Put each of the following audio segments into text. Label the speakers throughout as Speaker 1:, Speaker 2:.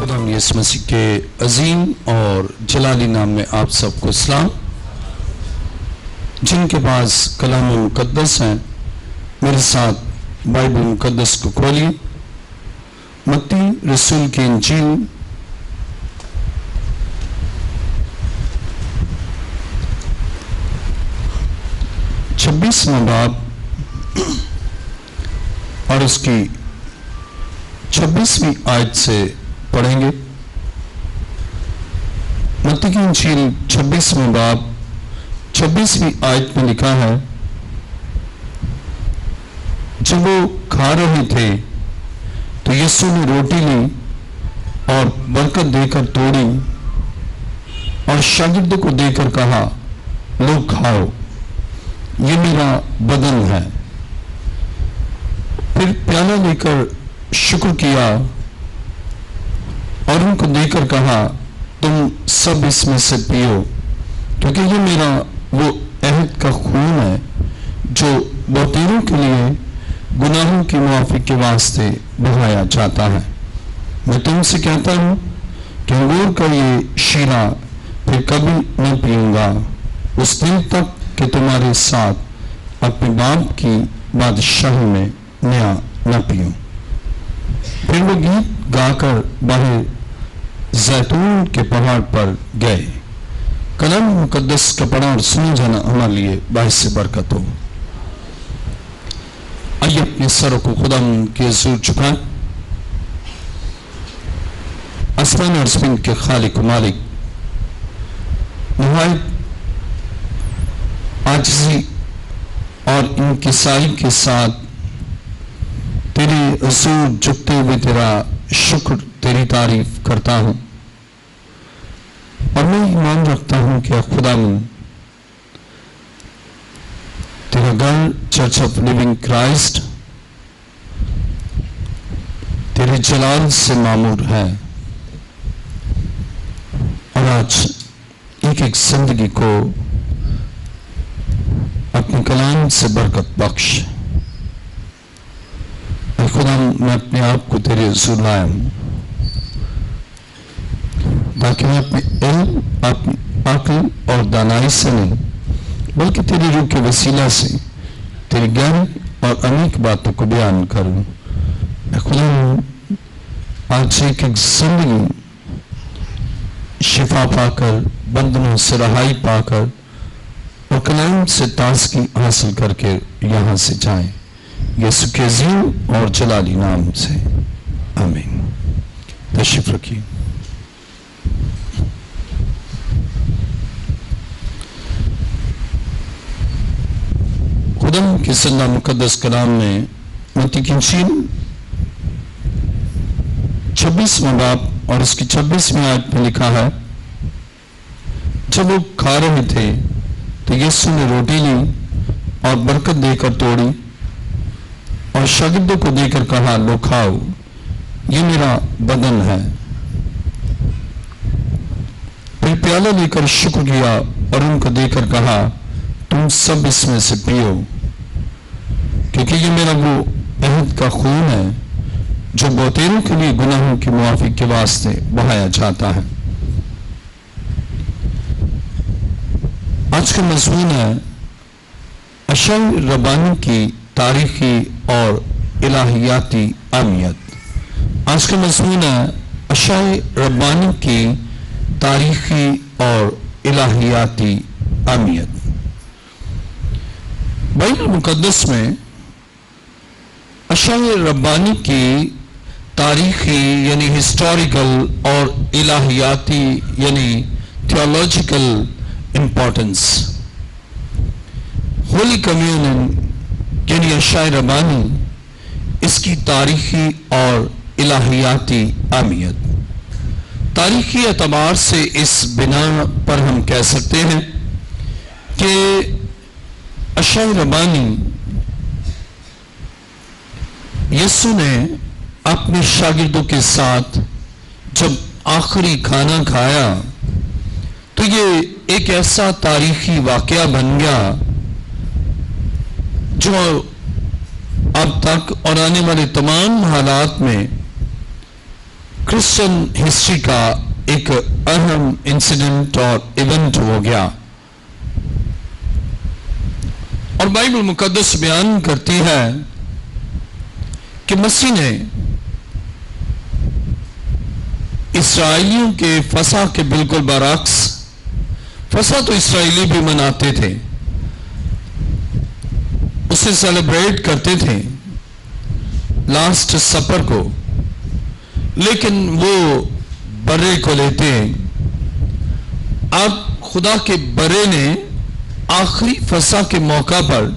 Speaker 1: خدا یسوع مسیح کے عظیم اور جلالی نام میں آپ سب کو سلام۔ جن کے پاس کلام مقدس ہیں میرے ساتھ بائبل مقدس کو کھولیے۔ متی رسول کی انجیل چھبیسواں باب اور اس کی 26ویں آیت سے پڑھیں گے۔ متی کی انجیل 26واں باب 26ویں آیت میں لکھا ہے، جب وہ کھا رہے تھے تو یسوع نے روٹی لی اور برکت دے کر توڑی اور شاگردوں کو دے کر کہا، لو کھاؤ، یہ میرا بدن ہے۔ پھر پیالہ لے کر شکر کیا اور ان کو دے کر کہا، تم سب اس میں سے پیو، کیونکہ یہ میرا وہ عہد کا خون ہے جو بہتیروں کے لیے گناہوں کی معافی کے واسطے بہایا جاتا ہے۔ میں تم سے کہتا ہوں کہ انگور کا یہ شیرہ پھر کبھی نہ پیوں گا، اس دن تک کہ تمہارے ساتھ اپنے باپ کی بادشاہی میں نیا نہ پیوں۔ پھر وہ گیت گا کر باہر زیتون کے پہاڑ پر گئے۔ کلام مقدس کا پڑھا اور سنا جانا ہمارے لیے باعث برکت ہو۔ آئیے اپنے سروں کو خدا کے حضور جھکائیں۔ آسمان اور زمین کے خالق و مالک، نہایت عاجزی اور انکساری کے ساتھ تیرے حضور جھکتے ہوئے تیرا شکر، تیری تعریف کرتا ہوں، اور میں ایمان رکھتا ہوں کہ خداوند تیرا گھر چرچ آف لیونگ کرائسٹ تیرے جلال سے معمور ہے، اور آج ایک ایک زندگی کو اپنے کلام سے برکت بخش۔ اے خدا، میں اپنے آپ کو تیرے حضور لایا ہوں تاکہ میں اپنے علم، اپنی عقل اور دانائی سے نہیں بلکہ تیری روح کے وسیلہ سے تیری گہری اور عمیق باتوں کو بیان کروں۔ اے خدا، آج ایک ایک زندگی شفا پا کر، بندنوں سے رہائی پا کر اور کلام سے تازگی حاصل کر کے یہاں سے جائیں، یسوع کے عظیم اور جلالی نام سے آمین۔ تشریف رکھیے۔ خدا کے زندہ مقدس کلام میں متی کی انجیل 26واں باب اور اس کی 26ویں آیت میں لکھا ہے، جب وہ کھا رہے تھے تو یسوع نے روٹی لی اور برکت دے کر توڑی اور شاگردوں کو دے کر کہا، لو کھاؤ، یہ میرا بدن ہے۔ پھر پیالہ لے کر شکر کیا اور ان کو دے کر کہا، تم سب اس میں سے پیو، کیونکہ یہ میرا وہ عہد کا خون ہے جو بہتیروں کے لیے گناہوں کی معافی کے واسطے بہایا جاتا ہے۔ آج کا مضمون ہے اشعیا ربانی کی تاریخی اور الہیاتی اہمیت۔ آج کا مضمون ہے اشعیا ربانی کی تاریخی اور الہیاتی اہمیت۔ بائبل مقدس میں اشعیا ربانی کی تاریخی یعنی ہسٹوریکل اور الہیاتی یعنی تھیولوجیکل امپورٹنس، ہولی کمیونن یعنی اشعیا ربانی، اس کی تاریخی اور الہیاتی اہمیت۔ تاریخی اعتبار سے اس بنا پر ہم کہہ سکتے ہیں کہ اشعیا ربانی یسوع نے اپنے شاگردوں کے ساتھ جب آخری کھانا کھایا تو یہ ایک ایسا تاریخی واقعہ بن گیا جو اب تک اور آنے والے تمام حالات میں کرسچن ہسٹری کا ایک اہم انسیڈنٹ اور ایونٹ ہو گیا، اور بائبل مقدس بیان کرتی ہے کہ مسیح نے اسرائیلیوں کے فصح کے بالکل برعکس، فصح تو اسرائیلی بھی مناتے تھے، اسے سیلیبریٹ کرتے تھے لاسٹ سپر کو، لیکن وہ برے کو لیتے۔ اب خدا کے برے نے آخری فصح کے موقع پر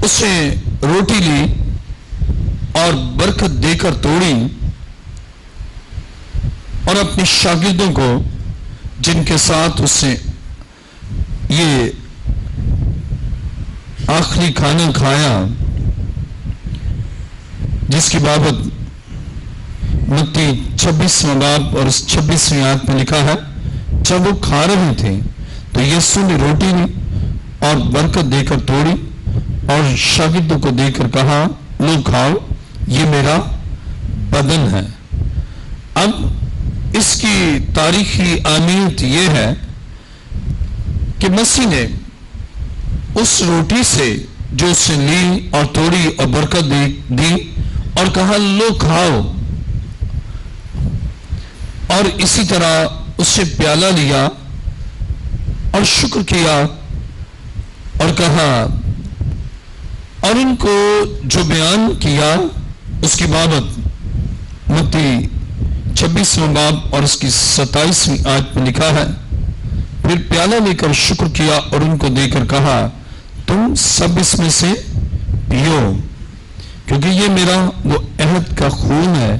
Speaker 1: اسے روٹی لی اور برکت دے کر توڑی، اور اپنے شاگردوں کو جن کے ساتھ اس نے یہ آخری کھانا کھایا، جس کی بابت متی 26واں باب اور اس 26ویں آیت میں لکھا ہے، جب وہ کھا رہے تھے تو یسوع نے روٹی لی اور برکت دے کر توڑی اور شاگردوں کو دے کر کہا، لو کھاؤ، یہ میرا بدن ہے۔ اب اس کی تاریخی اہمیت یہ ہے کہ مسیح نے اس روٹی سے جو اس نے لی اور توڑی اور برکت دی اور کہا، لو کھاؤ، اور اسی طرح اس سے پیالہ لیا اور شکر کیا اور کہا، اور ان کو جو بیان کیا اس کی بابت متی 26واں باب اور اس کی 27ویں آیت میں لکھا ہے، پھر پیالہ لے کر شکر کیا اور ان کو دے کر کہا، تم سب اس میں سے پیو، کیونکہ یہ میرا وہ عہد کا خون ہے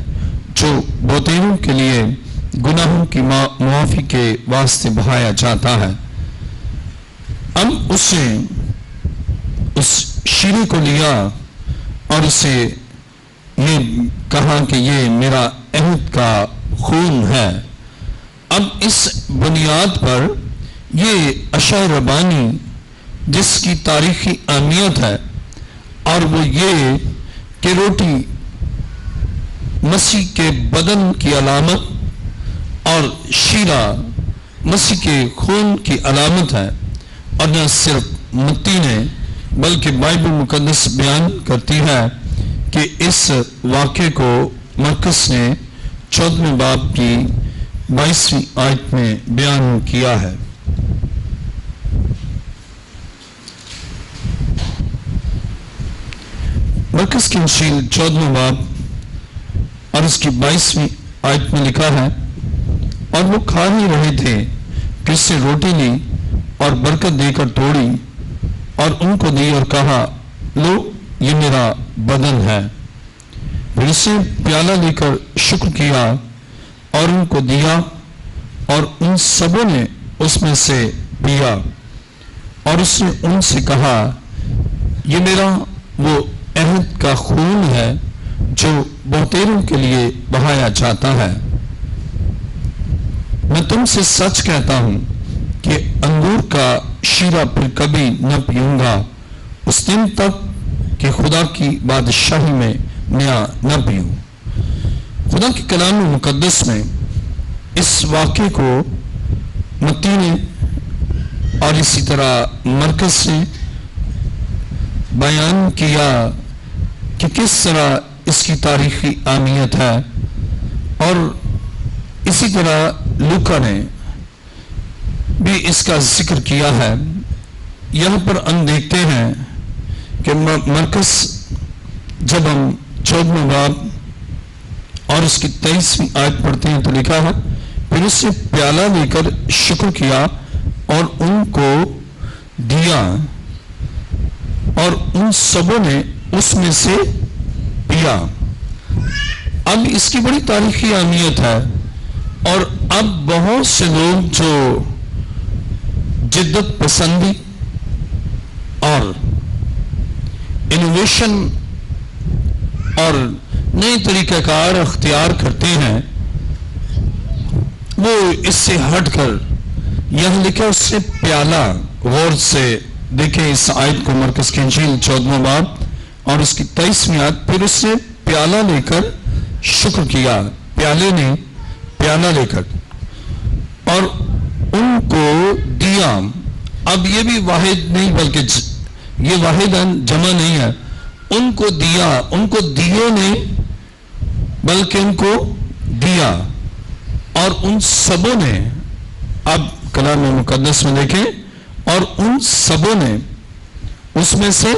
Speaker 1: جو بہتےروں کے لیے گناہوں کی معافی کے واسطے بہایا جاتا ہے۔ اب اس نے اس شیرے کو لیا اور اسے یہ کہا کہ یہ میرا عہد کا خون ہے۔ اب اس بنیاد پر یہ اشعیا ربانی جس کی تاریخی اہمیت ہے، اور وہ یہ کہ روٹی مسیح کے بدن کی علامت اور شیرہ مسیح کے خون کی علامت ہے، اور نہ صرف متی نے بلکہ بائبل مقدس بیان کرتی ہے کہ اس واقعے کو مرکز نے 14ویں باب کی 22ویں آیت میں بیان کیا ہے۔ مرکز کی انجیل 14واں باب اور اس کی 22ویں آیت میں لکھا ہے، اور وہ کھا ہی رہے تھے کہ اس سے روٹی لی اور برکت دے کر توڑی اور ان کو دی اور کہا، لو یہ میرا بدن ہے۔ پھر اس سے پیالہ لے کر شکر کیا اور ان کو دیا، اور ان سبوں نے اس میں سے پیا، اور اس نے ان سے کہا، یہ میرا وہ عہد کا خون ہے جو بہتےروں کے لیے بہایا جاتا ہے۔ میں تم سے سچ کہتا ہوں کہ انگور کا شیرہ پھر کبھی نہ پیوں گا اس دن تک کہ خدا کی بادشاہی میں نیا نہ پیوں۔ خدا کے کلام مقدس میں اس واقعے کو متی نے اور اسی طرح مرکز نے بیان کیا کہ کس طرح اس کی تاریخی اہمیت ہے، اور اسی طرح لوکا نے بھی اس کا ذکر کیا ہے۔ یہاں پر ہم دیکھتے ہیں کہ مرکز جب ہم 14واں باب اور اس کی 23ویں آیت پڑھتے ہیں تو لکھا ہے، پھر اس سے پیالہ لے کر شکر کیا اور ان کو دیا، اور ان سبوں نے اس میں سے پیا۔ اب اس کی بڑی تاریخی اہمیت ہے، اور اب بہت سے لوگ جو جدت پسندی اور انوویشن اور نئے طریقہ کار اختیار کرتے ہیں، وہ اس سے ہٹ کر یہاں لکھا اس سے پیالہ، غور سے دیکھیں اس آیت کو، مرکز کی انجیل 14واں باب اور اس کی 23ویں آیت، پھر اس سے پیالہ لے کر شکر کیا پیالے نے پیالہ لے کر اور ان کو دیا. اب یہ بھی واحد نہیں بلکہ یہ واحد جمع نہیں ہے. ان کو دیا, ان کو دیے نہیں بلکہ ان کو دیا, اور ان سبوں نے, اب کلام مقدس میں دیکھیں, اور ان سبوں نے اس میں سے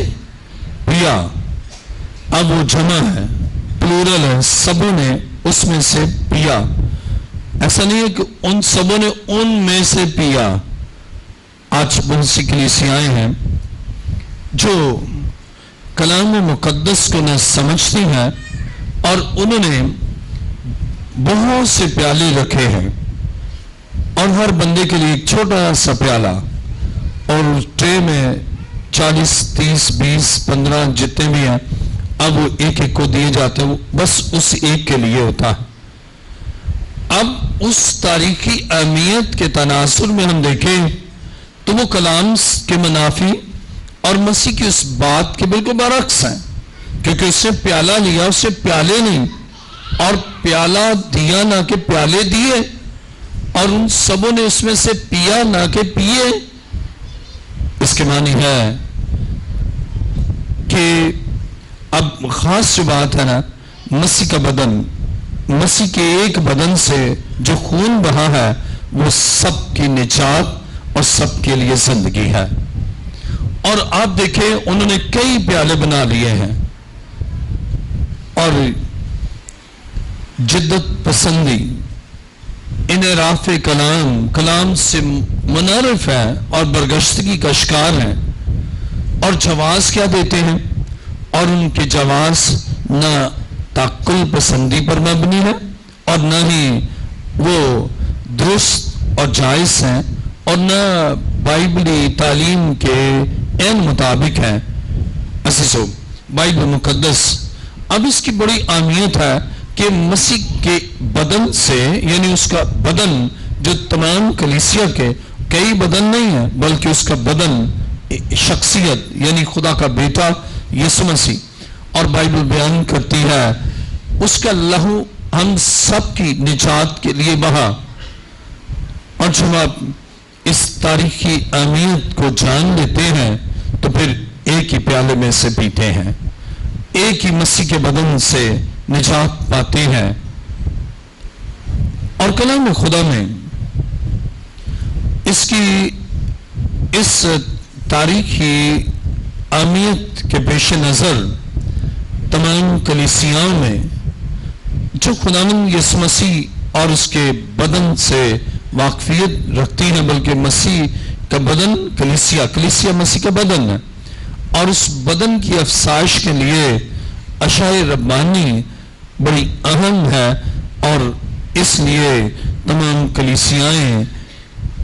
Speaker 1: پیا. اب وہ جمع ہے, پلورل ہے, سبوں نے اس میں سے پیا. ایسا نہیں ہے کہ ان سبوں نے ان میں سے پیا. آج بہت سی کلیسیائیں ہیں جو کلام مقدس کو نہ سمجھتی ہیں اور انہوں نے بہت سے پیالے رکھے ہیں اور ہر بندے کے لیے ایک چھوٹا سا پیالہ, اور ٹرے میں 40 30 20 15 جتنے بھی ہیں اب وہ ایک ایک کو دیے جاتے ہیں, بس اس ایک کے لیے ہوتا ہے. اب اس تاریخی اہمیت کے تناظر میں ہم دیکھیں تو وہ کلام کے منافی اور مسیح کی اس بات کے بالکل برعکس ہیں, کیونکہ اس سے پیالہ لیا, اس سے پیالے نہیں, اور پیالہ دیا نہ کہ پیالے دیے, اور ان سبوں نے اس میں سے پیا نہ کہ پیے. اس کے معنی ہے کہ اب خاص جو بات ہے نا, مسیح کا بدن, مسیح کے ایک بدن سے جو خون بہا ہے وہ سب کی نجات اور سب کے لیے زندگی ہے. اور آپ دیکھیں انہوں نے کئی پیالے بنا لیے ہیں, اور جدت پسندی, انحراف کلام, کلام سے منحرف ہے اور برگشتگی کا شکار ہیں, اور جواز کیا دیتے ہیں, اور ان کے جواز نہ تعقل پسندی پر مبنی ہے اور نہ ہی وہ درست اور جائز ہیں, اور نہ بائبلی تعلیم کے عین مطابق ہیں. عزیزو, بائبل مقدس اب اس کی بڑی اہمیت ہے کہ مسیح کے بدن سے, یعنی اس کا بدن جو تمام کلیسیا کے, کئی بدن نہیں ہے بلکہ اس کا بدن شخصیت یعنی خدا کا بیٹا یسوع مسیح, اور بائبل بیان کرتی ہے اس کا لہو ہم سب کی نجات کے لیے بہا. اور جب آپ اس تاریخی اہمیت کو جان لیتے ہیں تو پھر ایک ہی پیالے میں سے پیتے ہیں, ایک ہی مسیح کے بدن سے نجات پاتے ہیں. اور کلام خدا میں اس کی اس تاریخی اہمیت کے پیش نظر تمام کلیسیاؤں میں جو خداوند یسوع مسیح اور اس کے بدن سے واقفیت رکھتی ہیں, بلکہ مسیح کا بدن کلیسیا, کلیسیا مسیح کا بدن ہے, اور اس بدن کی افسائش کے لیے اشعۂ ربانی بڑی اہم ہے, اور اس لیے تمام کلیسیائیں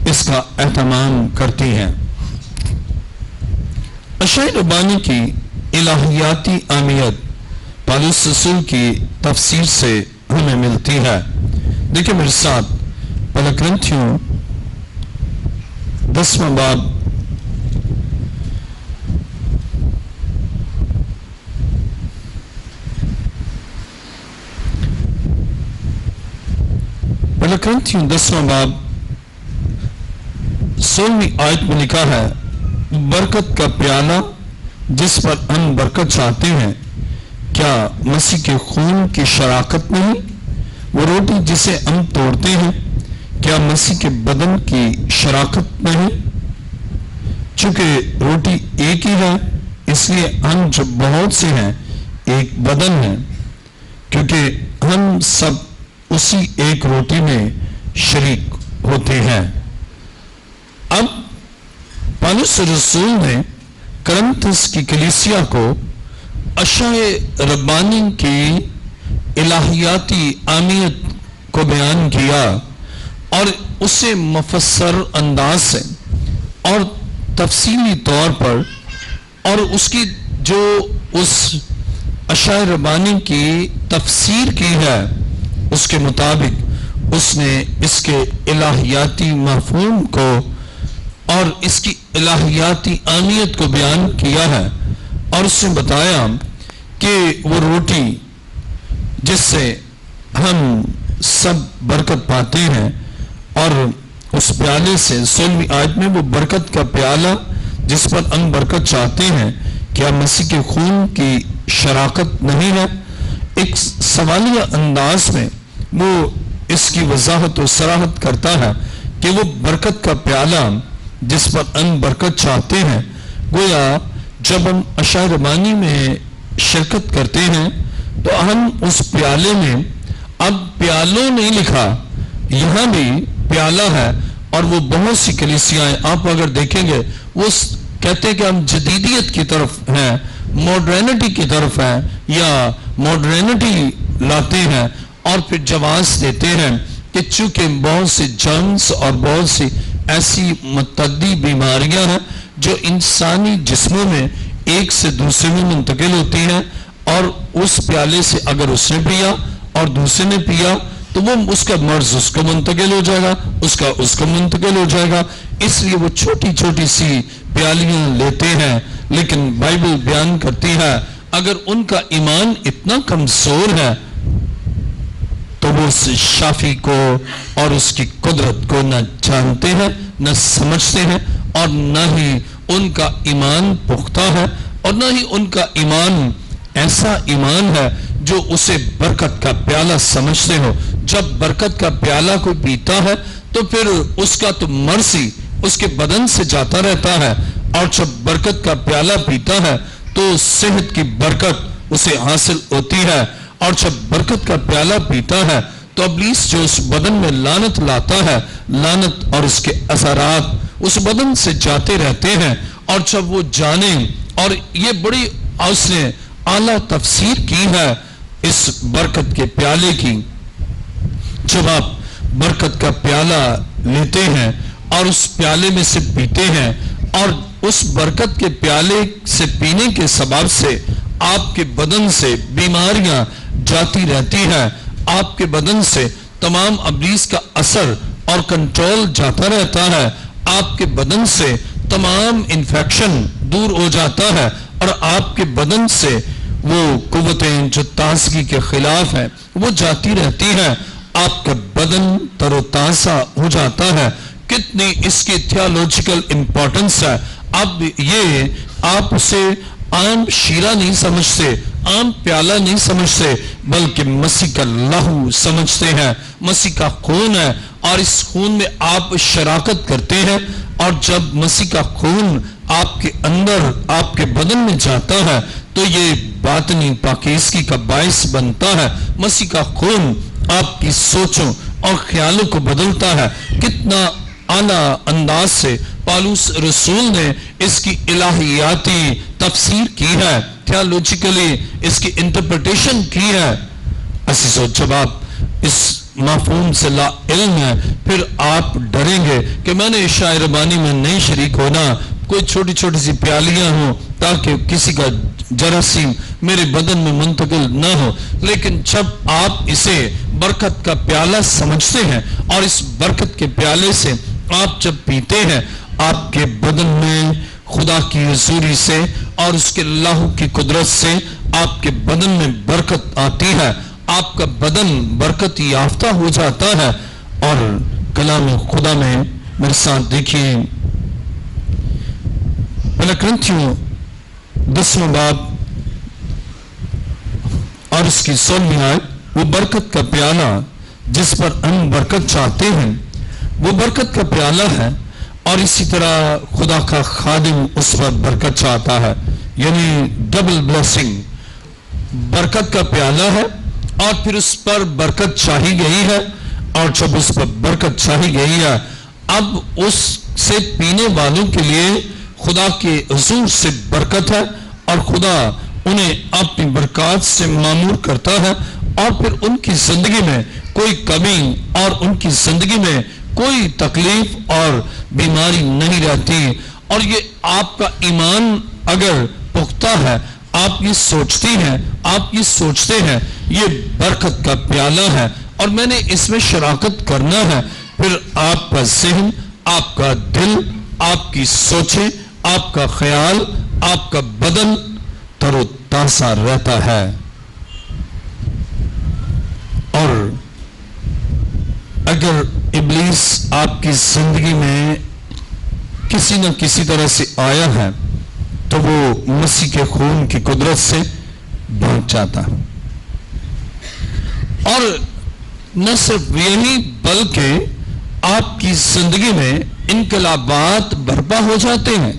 Speaker 1: اس کا اہتمام کرتی ہیں. اشعۂ ربانی کی الہیاتی اہمیت پالوس رسول کی تفسیر سے ہمیں ملتی ہے. دیکھیں میرے ساتھ پہلا کرنتھیوں 10واں باب پہلا کرنتھیوں 10واں باب 16ویں آیت میں لکھا ہے, برکت کا پیالہ جس پر ہم برکت چاہتے ہیں کیا مسیح کے خون کی شراکت نہیں؟ وہ روٹی جسے ہم توڑتے ہیں کیا مسیح کے بدن کی شراکت نہیں؟ چونکہ روٹی ایک ہی ہے اس لیے ہم جو بہت سے ہیں ایک بدن ہیں, کیونکہ ہم سب اسی ایک روٹی میں شریک ہوتے ہیں. اب پالوس رسول نے کرنتھس کی کلیسیا کو اشعۂ ربانی کی الہیاتی اہمیت کو بیان کیا, اور اسے مفسر انداز سے اور تفصیلی طور پر, اور اس کی جو اس اشعۂ ربانی کی تفسیر کی ہے اس کے مطابق اس نے اس کے الہیاتی مفہوم کو اور اس کی الہیاتی اہمیت کو بیان کیا ہے, اور اس نے بتایا کہ وہ روٹی جس سے ہم سب برکت پاتے ہیں، اور اس پیالے سے 16ویں آیت میں وہ برکت کا پیالہ جس پر ہم برکت چاہتے ہیں، کیا مسیح کے خون کی شراکت نہیں ہے؟ ایک سوالیہ انداز میں وہ اس کی وضاحت و صراحت کرتا ہے کہ وہ برکت کا پیالہ جس پر ہم برکت چاہتے ہیں، گویا جب ہم عشاء ربانی میں شرکت کرتے ہیں تو ہم اس پیالے میں، اب پیالوں نہیں لکھا، یہاں بھی پیالہ ہے، اور وہ بہت سی کلیسیاں آپ اگر دیکھیں گے وہ کہتے ہیں کہ ہم جدیدیت کی طرف ہیں، ماڈرنٹی کی طرف ہیں، یا ماڈرنٹی لاتے ہیں، اور پھر جواز دیتے ہیں کہ چونکہ بہت سے جرمز اور بہت سی ایسی متعدی بیماریاں ہیں جو انسانی جسموں میں ایک سے دوسرے میں منتقل ہوتی ہیں، اور اس پیالے سے اگر اس نے پیا اور دوسرے نے پیا تو وہ اس کا مرض اس کو منتقل ہو جائے گا، اس کو منتقل ہو جائے گا، اس لیے وہ چھوٹی چھوٹی سی پیالیاں لیتے ہیں۔ لیکن بائبل بیان کرتی ہے اگر ان کا ایمان اتنا کمزور ہے تو وہ اس شافی کو اور اس کی قدرت کو نہ جانتے ہیں، نہ سمجھتے ہیں، اور نہ ہی ان کا ایمان پختہ ہے، اور نہ ہی ان کا ایمان ایسا ایمان ہے جو اسے برکت کا پیالہ سمجھتے ہو۔ جب برکت کا پیالہ کوئی پیتا ہے تو پھر اس کا تو مرض ہی اس کے بدن سے جاتا رہتا ہے، اور جب برکت کا پیالہ پیتا ہے تو صحت کی برکت اسے حاصل ہوتی ہے، اور جب برکت کا پیالہ پیتا ہے تو ابلیس جو اس بدن میں لعنت لاتا ہے، لعنت اور اس کے اثرات اس بدن سے جاتے رہتے ہیں، اور جب وہ جانے، اور یہ بڑی اس نے اعلیٰ تفسیر کی ہے اس برکت کے پیالے کی۔ جب آپ برکت کا پیالہ لیتے ہیں اور اس پیالے میں سے پیتے ہیں، اور اس برکت کے پیالے سے پینے کے سبب سے آپ کے بدن سے بیماریاں جاتی رہتی ہیں، آپ کے بدن سے تمام ابلیس کا اثر اور کنٹرول جاتا رہتا ہے، آپ کے بدن سے تمام انفیکشن دور ہو جاتا ہے، اور آپ کے بدن سے وہ قوتیں جو تازگی کے خلاف ہیں وہ جاتی رہتی ہیں، آپ کا بدن تر و تازہ ہو جاتا ہے۔ کتنی اس کی تھیولوجیکل امپورٹنس ہے۔ اب یہ آپ اسے عام شیرہ نہیں سمجھتے، عام پیالہ نہیں سمجھتے، بلکہ مسیح کا لہو سمجھتے ہیں، مسیح کا خون ہے، اور اس خون میں آپ شراکت کرتے ہیں، اور جب مسیح کا خون آپ کے اندر آپ کے بدن میں جاتا ہے تو یہ باطنی پاکیزگی کا باعث بنتا ہے۔ مسیح کا خون آپ کی سوچوں اور خیالوں کو بدلتا ہے۔ کتنا اعلیٰ انداز سے پالوس رسول نے اس کی الہیاتی تفسیر کی ہے، تھیولوجیکلی اس کی انٹرپریٹیشن کی ہے۔ عزیزو، جب آپ اس مفہوم سے لا علم ہے پھر آپ ڈریں گے کہ میں نے عشاء ربانی میں نہیں شریک ہونا، کوئی چھوٹی چھوٹی سی پیالیاں ہوں تاکہ کسی کا جراثیم میرے بدن میں منتقل نہ ہو۔ لیکن جب آپ اسے برکت کا پیالہ سمجھتے ہیں اور اس برکت کے پیالے سے آپ جب پیتے ہیں، آپ کے بدن میں خدا کی حضوری سے اور اس کے لہو کی قدرت سے آپ کے بدن میں برکت آتی ہے، آپ کا بدن برکت یافتہ ہو جاتا ہے۔ اور کلام خدا میں میرے ساتھ دیکھیے پہلا کرنتھیوں 10واں باب اور اس کی 16ویں آیت، وہ برکت کا پیالہ جس پر ہم برکت چاہتے ہیں وہ برکت کا پیالہ ہے، اور اسی طرح خدا کا خادم اس پر برکت چاہتا ہے، یعنی ڈبل بلیسنگ، برکت کا پیالہ ہے اور پھر اس پر برکت چاہی گئی ہے، اور جب اس پر برکت چاہی گئی ہے اب اس سے پینے والوں کے لیے خدا کے حضور سے برکت ہے، اور خدا انہیں اپنی برکات سے معمور کرتا ہے، اور پھر ان کی زندگی میں کوئی کمی اور ان کی زندگی میں کوئی تکلیف اور بیماری نہیں رہتی۔ اور یہ آپ کا ایمان اگر پختہ ہے، آپ یہ سوچتی ہیں، آپ یہ سوچتے ہیں یہ برکت کا پیالہ ہے اور میں نے اس میں شراکت کرنا ہے، پھر آپ کا ذہن، آپ کا دل، آپ کی سوچیں، آپ کا خیال، آپ کا بدن تر و تازہ رہتا ہے۔ اور اگر ابلیس آپ کی زندگی میں کسی نہ کسی طرح سے آیا ہے تو وہ مسیح کے خون کی قدرت سے بھاگ جاتا ہے، اور نہ صرف یہی بلکہ آپ کی زندگی میں انقلابات برپا ہو جاتے ہیں۔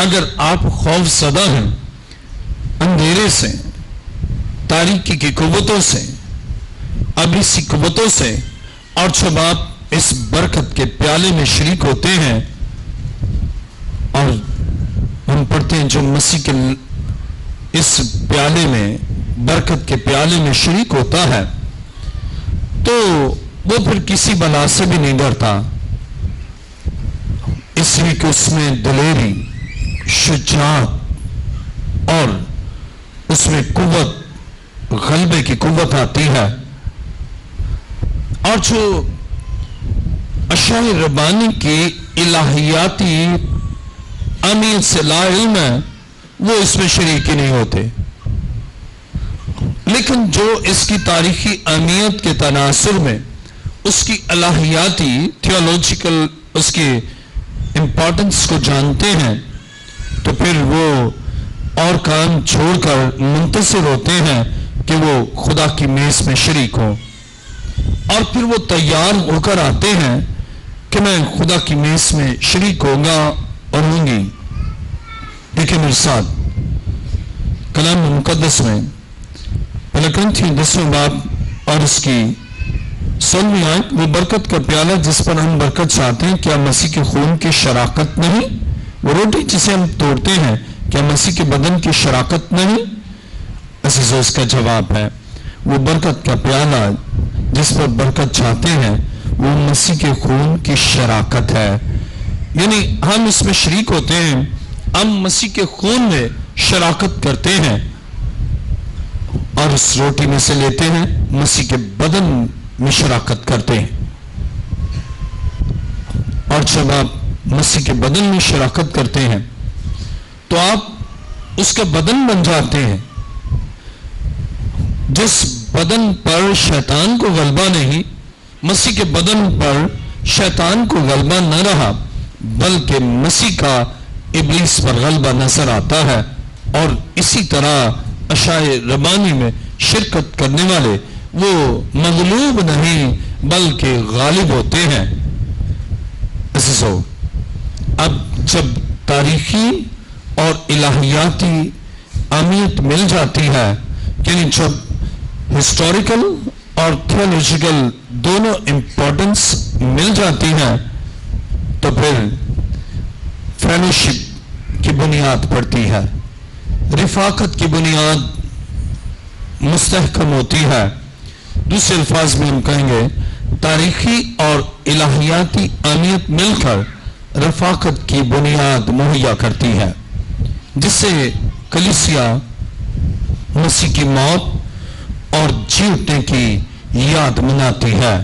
Speaker 1: اگر آپ خوف زدہ ہیں اندھیرے سے، تاریکی کی قوتوں سے، ابلیسی قوتوں سے، اور جب آپ اس برکت کے پیالے میں شریک ہوتے ہیں، اور ہم پڑھتے ہیں جو مسیح کے اس پیالے میں، برکت کے پیالے میں شریک ہوتا ہے تو وہ پھر کسی بلا سے بھی نہیں ڈرتا، اس لیے کہ اس میں دلیری، شجاعت اور اس میں قوت، غلبے کی قوت آتی ہے۔ اور جو اشعیا ربانی کی الہیاتی اہمیت سے لا علم ہے وہ اس میں شریک ہی نہیں ہوتے، لیکن جو اس کی تاریخی اہمیت کے تناظر میں اس کی الہیاتی تھیولوجیکل اس کی امپورٹنس کو جانتے ہیں تو پھر وہ اور کام چھوڑ کر منتصر ہوتے ہیں کہ وہ خدا کی میز میں شریک ہوں، اور پھر وہ تیار ہو کر آتے ہیں کہ میں خدا کی میز میں شریک ہوں گا اور ہوں گی۔ دیکھیں میرے ساتھ کلام مقدس میں پلکرنتھی 10واں باب اور اس کی 16ویں آیت، وہ برکت کا پیالہ جس پر ہم برکت چاہتے ہیں کیا مسیح کے خون کی شراکت نہیں؟ وہ روٹی جسے ہم توڑتے ہیں کیا مسیح کے بدن کی شراکت نہیں؟ عزیزو، اس کا جواب ہے وہ برکت کا پیالہ جس پر برکت چاہتے ہیں وہ مسیح کے خون کی شراکت ہے، یعنی ہم اس میں شریک ہوتے ہیں، ہم مسیح کے خون میں شراکت کرتے ہیں اور اس روٹی میں سے لیتے ہیں، مسیح کے بدن میں شراکت کرتے ہیں۔ اور جب آپ مسیح کے بدن میں شراکت کرتے ہیں تو آپ اس کا بدن بن جاتے ہیں۔ جس بدن پر شیطان کو غلبہ نہیں، مسیح کے بدن پر شیطان کو غلبہ نہ رہا، بلکہ مسیح کا ابلیس پر غلبہ نظر آتا ہے، اور اسی طرح اشعیا ربانی میں شرکت کرنے والے وہ مغلوب نہیں بلکہ غالب ہوتے ہیں۔ عزیزو، اب جب تاریخی اور الہیاتی اہمیت مل جاتی ہے، یعنی جب ہسٹوریکل اور تھیولوجیکل دونوں امپورٹنس مل جاتی ہے تو پھر فیلوشپ کی بنیاد پڑتی ہے، رفاقت کی بنیاد مستحکم ہوتی ہے۔ دوسرے الفاظ میں ہم کہیں گے تاریخی اور الہیاتی اہمیت مل کر رفاقت کی بنیاد مہیا کرتی ہے، جس سے کلیسیا مسیح کی موت اور جی اٹھنے کی یاد مناتی ہے۔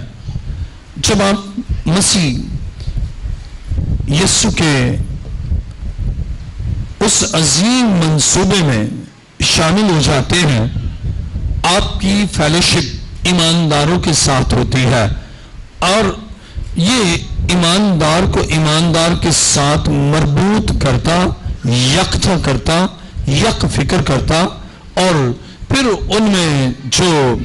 Speaker 1: جب آپ مسیح یسوع کے اس عظیم منصوبے میں شامل ہو جاتے ہیں، آپ کی فیلوشپ ایمانداروں کے ساتھ ہوتی ہے، اور یہ ایماندار کو ایماندار کے ساتھ مربوط کرتا، یکجا کرتا، یک فکر کرتا، اور پھر ان میں جو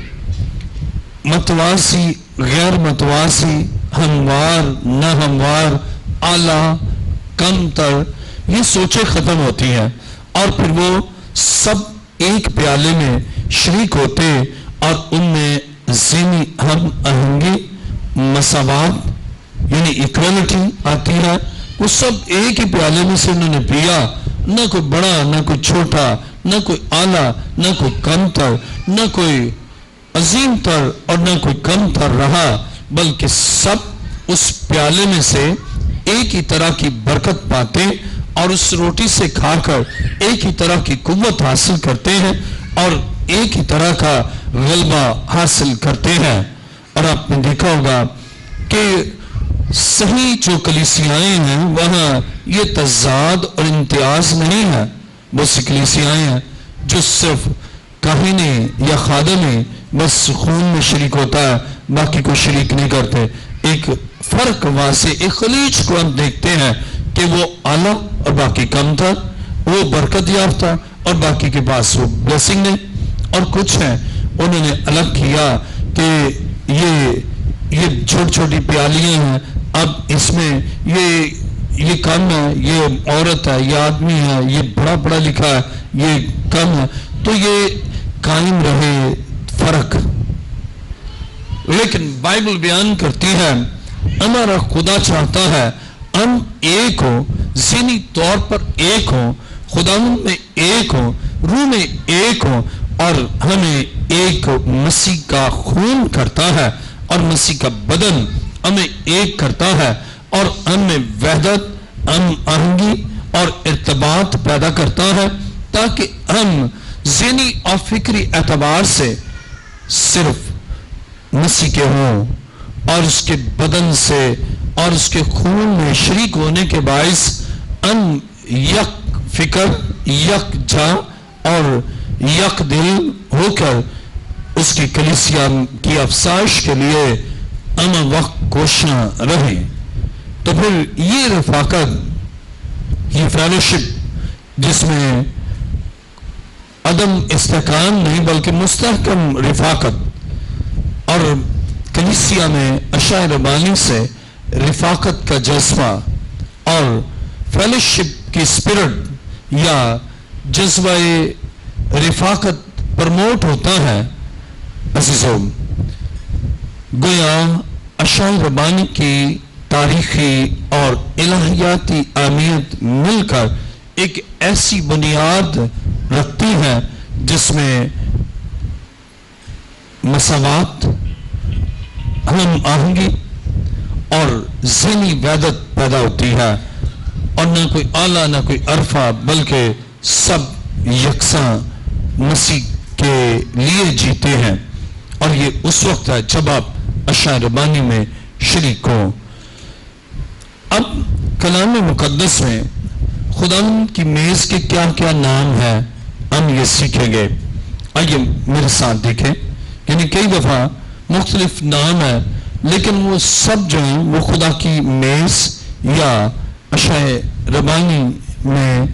Speaker 1: متوازی، غیر متوازی، ہموار، نہ ہموار، اعلیٰ، کم تر، یہ سوچیں ختم ہوتی ہیں، اور پھر وہ سب ایک پیالے میں شریک ہوتے اور ان میں ذہنی ہم آہنگی، مساوات یعنی ایکوالٹی آتی ہے۔ وہ سب ایک ہی پیالے میں سے انہوں نے پیا، نہ کوئی بڑا، نہ کوئی چھوٹا، نہ کوئی اعلیٰ، نہ کوئی کم تر، نہ کوئی عظیم تر اور نہ کوئی کم تر رہا، بلکہ سب اس پیالے میں سے ایک ہی طرح کی برکت پاتے اور اس روٹی سے کھا کر ایک ہی طرح کی قوت حاصل کرتے ہیں اور ایک ہی طرح کا غلبہ حاصل کرتے ہیں۔ اور آپ نے دیکھا ہوگا کہ صحیح جو کلیسیائیں ہیں وہاں یہ تضاد اور امتیاز نہیں ہے۔ بہت سی کلیسیائیں ہیں جو صرف کاہنی یا خادمی بس خون میں شریک ہوتا ہے، باقی کو شریک نہیں کرتے. ایک فرق واضح، ایک خلیج کو ہم دیکھتے ہیں کہ وہ اعلیٰ اور باقی کم تھا، وہ برکت یافتہ اور باقی کے پاس وہ بلیسنگ نہیں. اور کچھ ہیں انہوں نے الگ کیا کہ یہ چھوٹی چھوٹی پیالیاں ہیں، اب اس میں یہ کم ہے، یہ عورت ہے، یہ آدمی ہے، یہ بڑا پڑھا لکھا ہے، یہ کم ہے، تو یہ قائم رہے فرق. لیکن بائبل بیان کرتی ہے ہمارا خدا چاہتا ہے ہم ایک ہو، ذہنی طور پر ایک ہو، خدا میں ایک ہو، روح میں ایک ہو، اور ہمیں ایک مسیح کا خون کرتا ہے اور مسیح کا بدن ہمیں ایک کرتا ہے اور ہمیں وحدت، ہم آہنگی اور ارتباط پیدا کرتا ہے تاکہ ہم ذہنی اور فکری اعتبار سے صرف مسیح کے ہوں اور اس کے بدن سے اور اس کے خون میں شریک ہونے کے باعث ہم یک فکر، یک جاں اور یک دل ہو کر اس کی کلیسیا کی افزائش کے لیے ہم وقت کوشاں رہیں. تو پھر یہ رفاقت، یہ فیلوشپ جس میں عدم استحکام نہیں بلکہ مستحکم رفاقت، اور کلیسیا میں اشاعہ ربانی سے رفاقت کا جذبہ اور فیلوشپ کی اسپرٹ یا جذبہ رفاقت پرموٹ ہوتا ہے. عزیزوں، گویا اشاعہ ربانی کی تاریخی اور الہیاتی اہمیت مل کر ایک ایسی بنیاد رکھتی ہے جس میں مساوات، ہم آہنگی اور ذہنی وحدت پیدا ہوتی ہے، اور نہ کوئی اعلیٰ نہ کوئی عرفہ بلکہ سب یکساں مسیح کے لیے جیتے ہیں. اور یہ اس وقت ہے جب آپ اشاعہ ربانی میں شریک ہو. اب کلام مقدس میں خدا کی میز کے کیا کیا نام ہیں ہم یہ سیکھیں گے. آئیے میرے ساتھ دیکھیں. یعنی کئی دفعہ مختلف نام ہیں لیکن وہ سب جو ہیں وہ خدا کی میز یا اشاعہ ربانی میں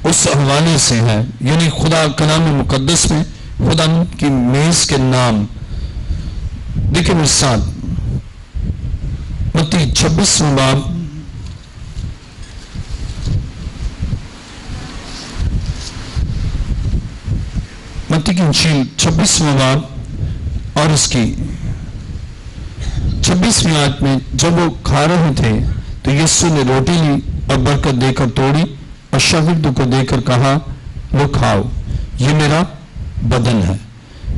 Speaker 1: اس حوالے سے ہے. یعنی خدا کلام مقدس میں خدا کی میز کے نام دیکھیں میرے ساتھ. متی 26واں باب متی کی انجیل 26واں باب اور اس کی 26ویں آیت میں، جب وہ کھا رہے تھے تو یسوع نے روٹی لی اور برکت دے کر توڑی اور شاگردوں کو دے کر کہا، لو کھاؤ، یہ میرا بدن ہے.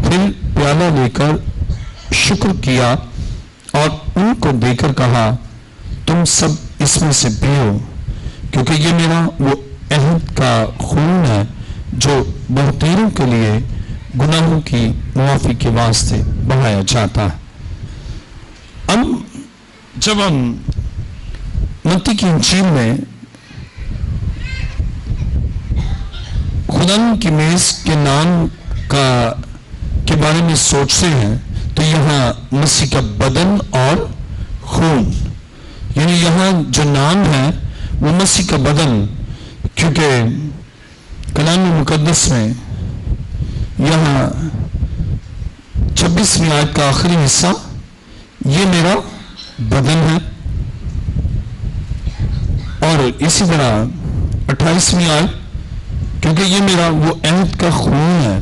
Speaker 1: پھر پیالہ لے کر شکر کیا اور ان کو دے کر کہا، تم سب اس میں سے پیو، کیونکہ یہ میرا وہ عہد کا خون ہے جو بہتیروں کے لیے گناہوں کی معافی کے واسطے بہایا جاتا ہے. اب جب ہم متی کی انجیل میں خدا کی میز کے نام کے بارے میں سوچتے ہیں تو یہاں مسیح کا بدن اور خون، یعنی یہاں جو نام ہے وہ مسیح کا بدن، کیونکہ کلام مقدس میں یہاں 26ویں آیت کا آخری حصہ، یہ میرا بدن ہے، اور اسی طرح 28ویں آیت، کیونکہ یہ میرا وہ عہد کا خون ہے.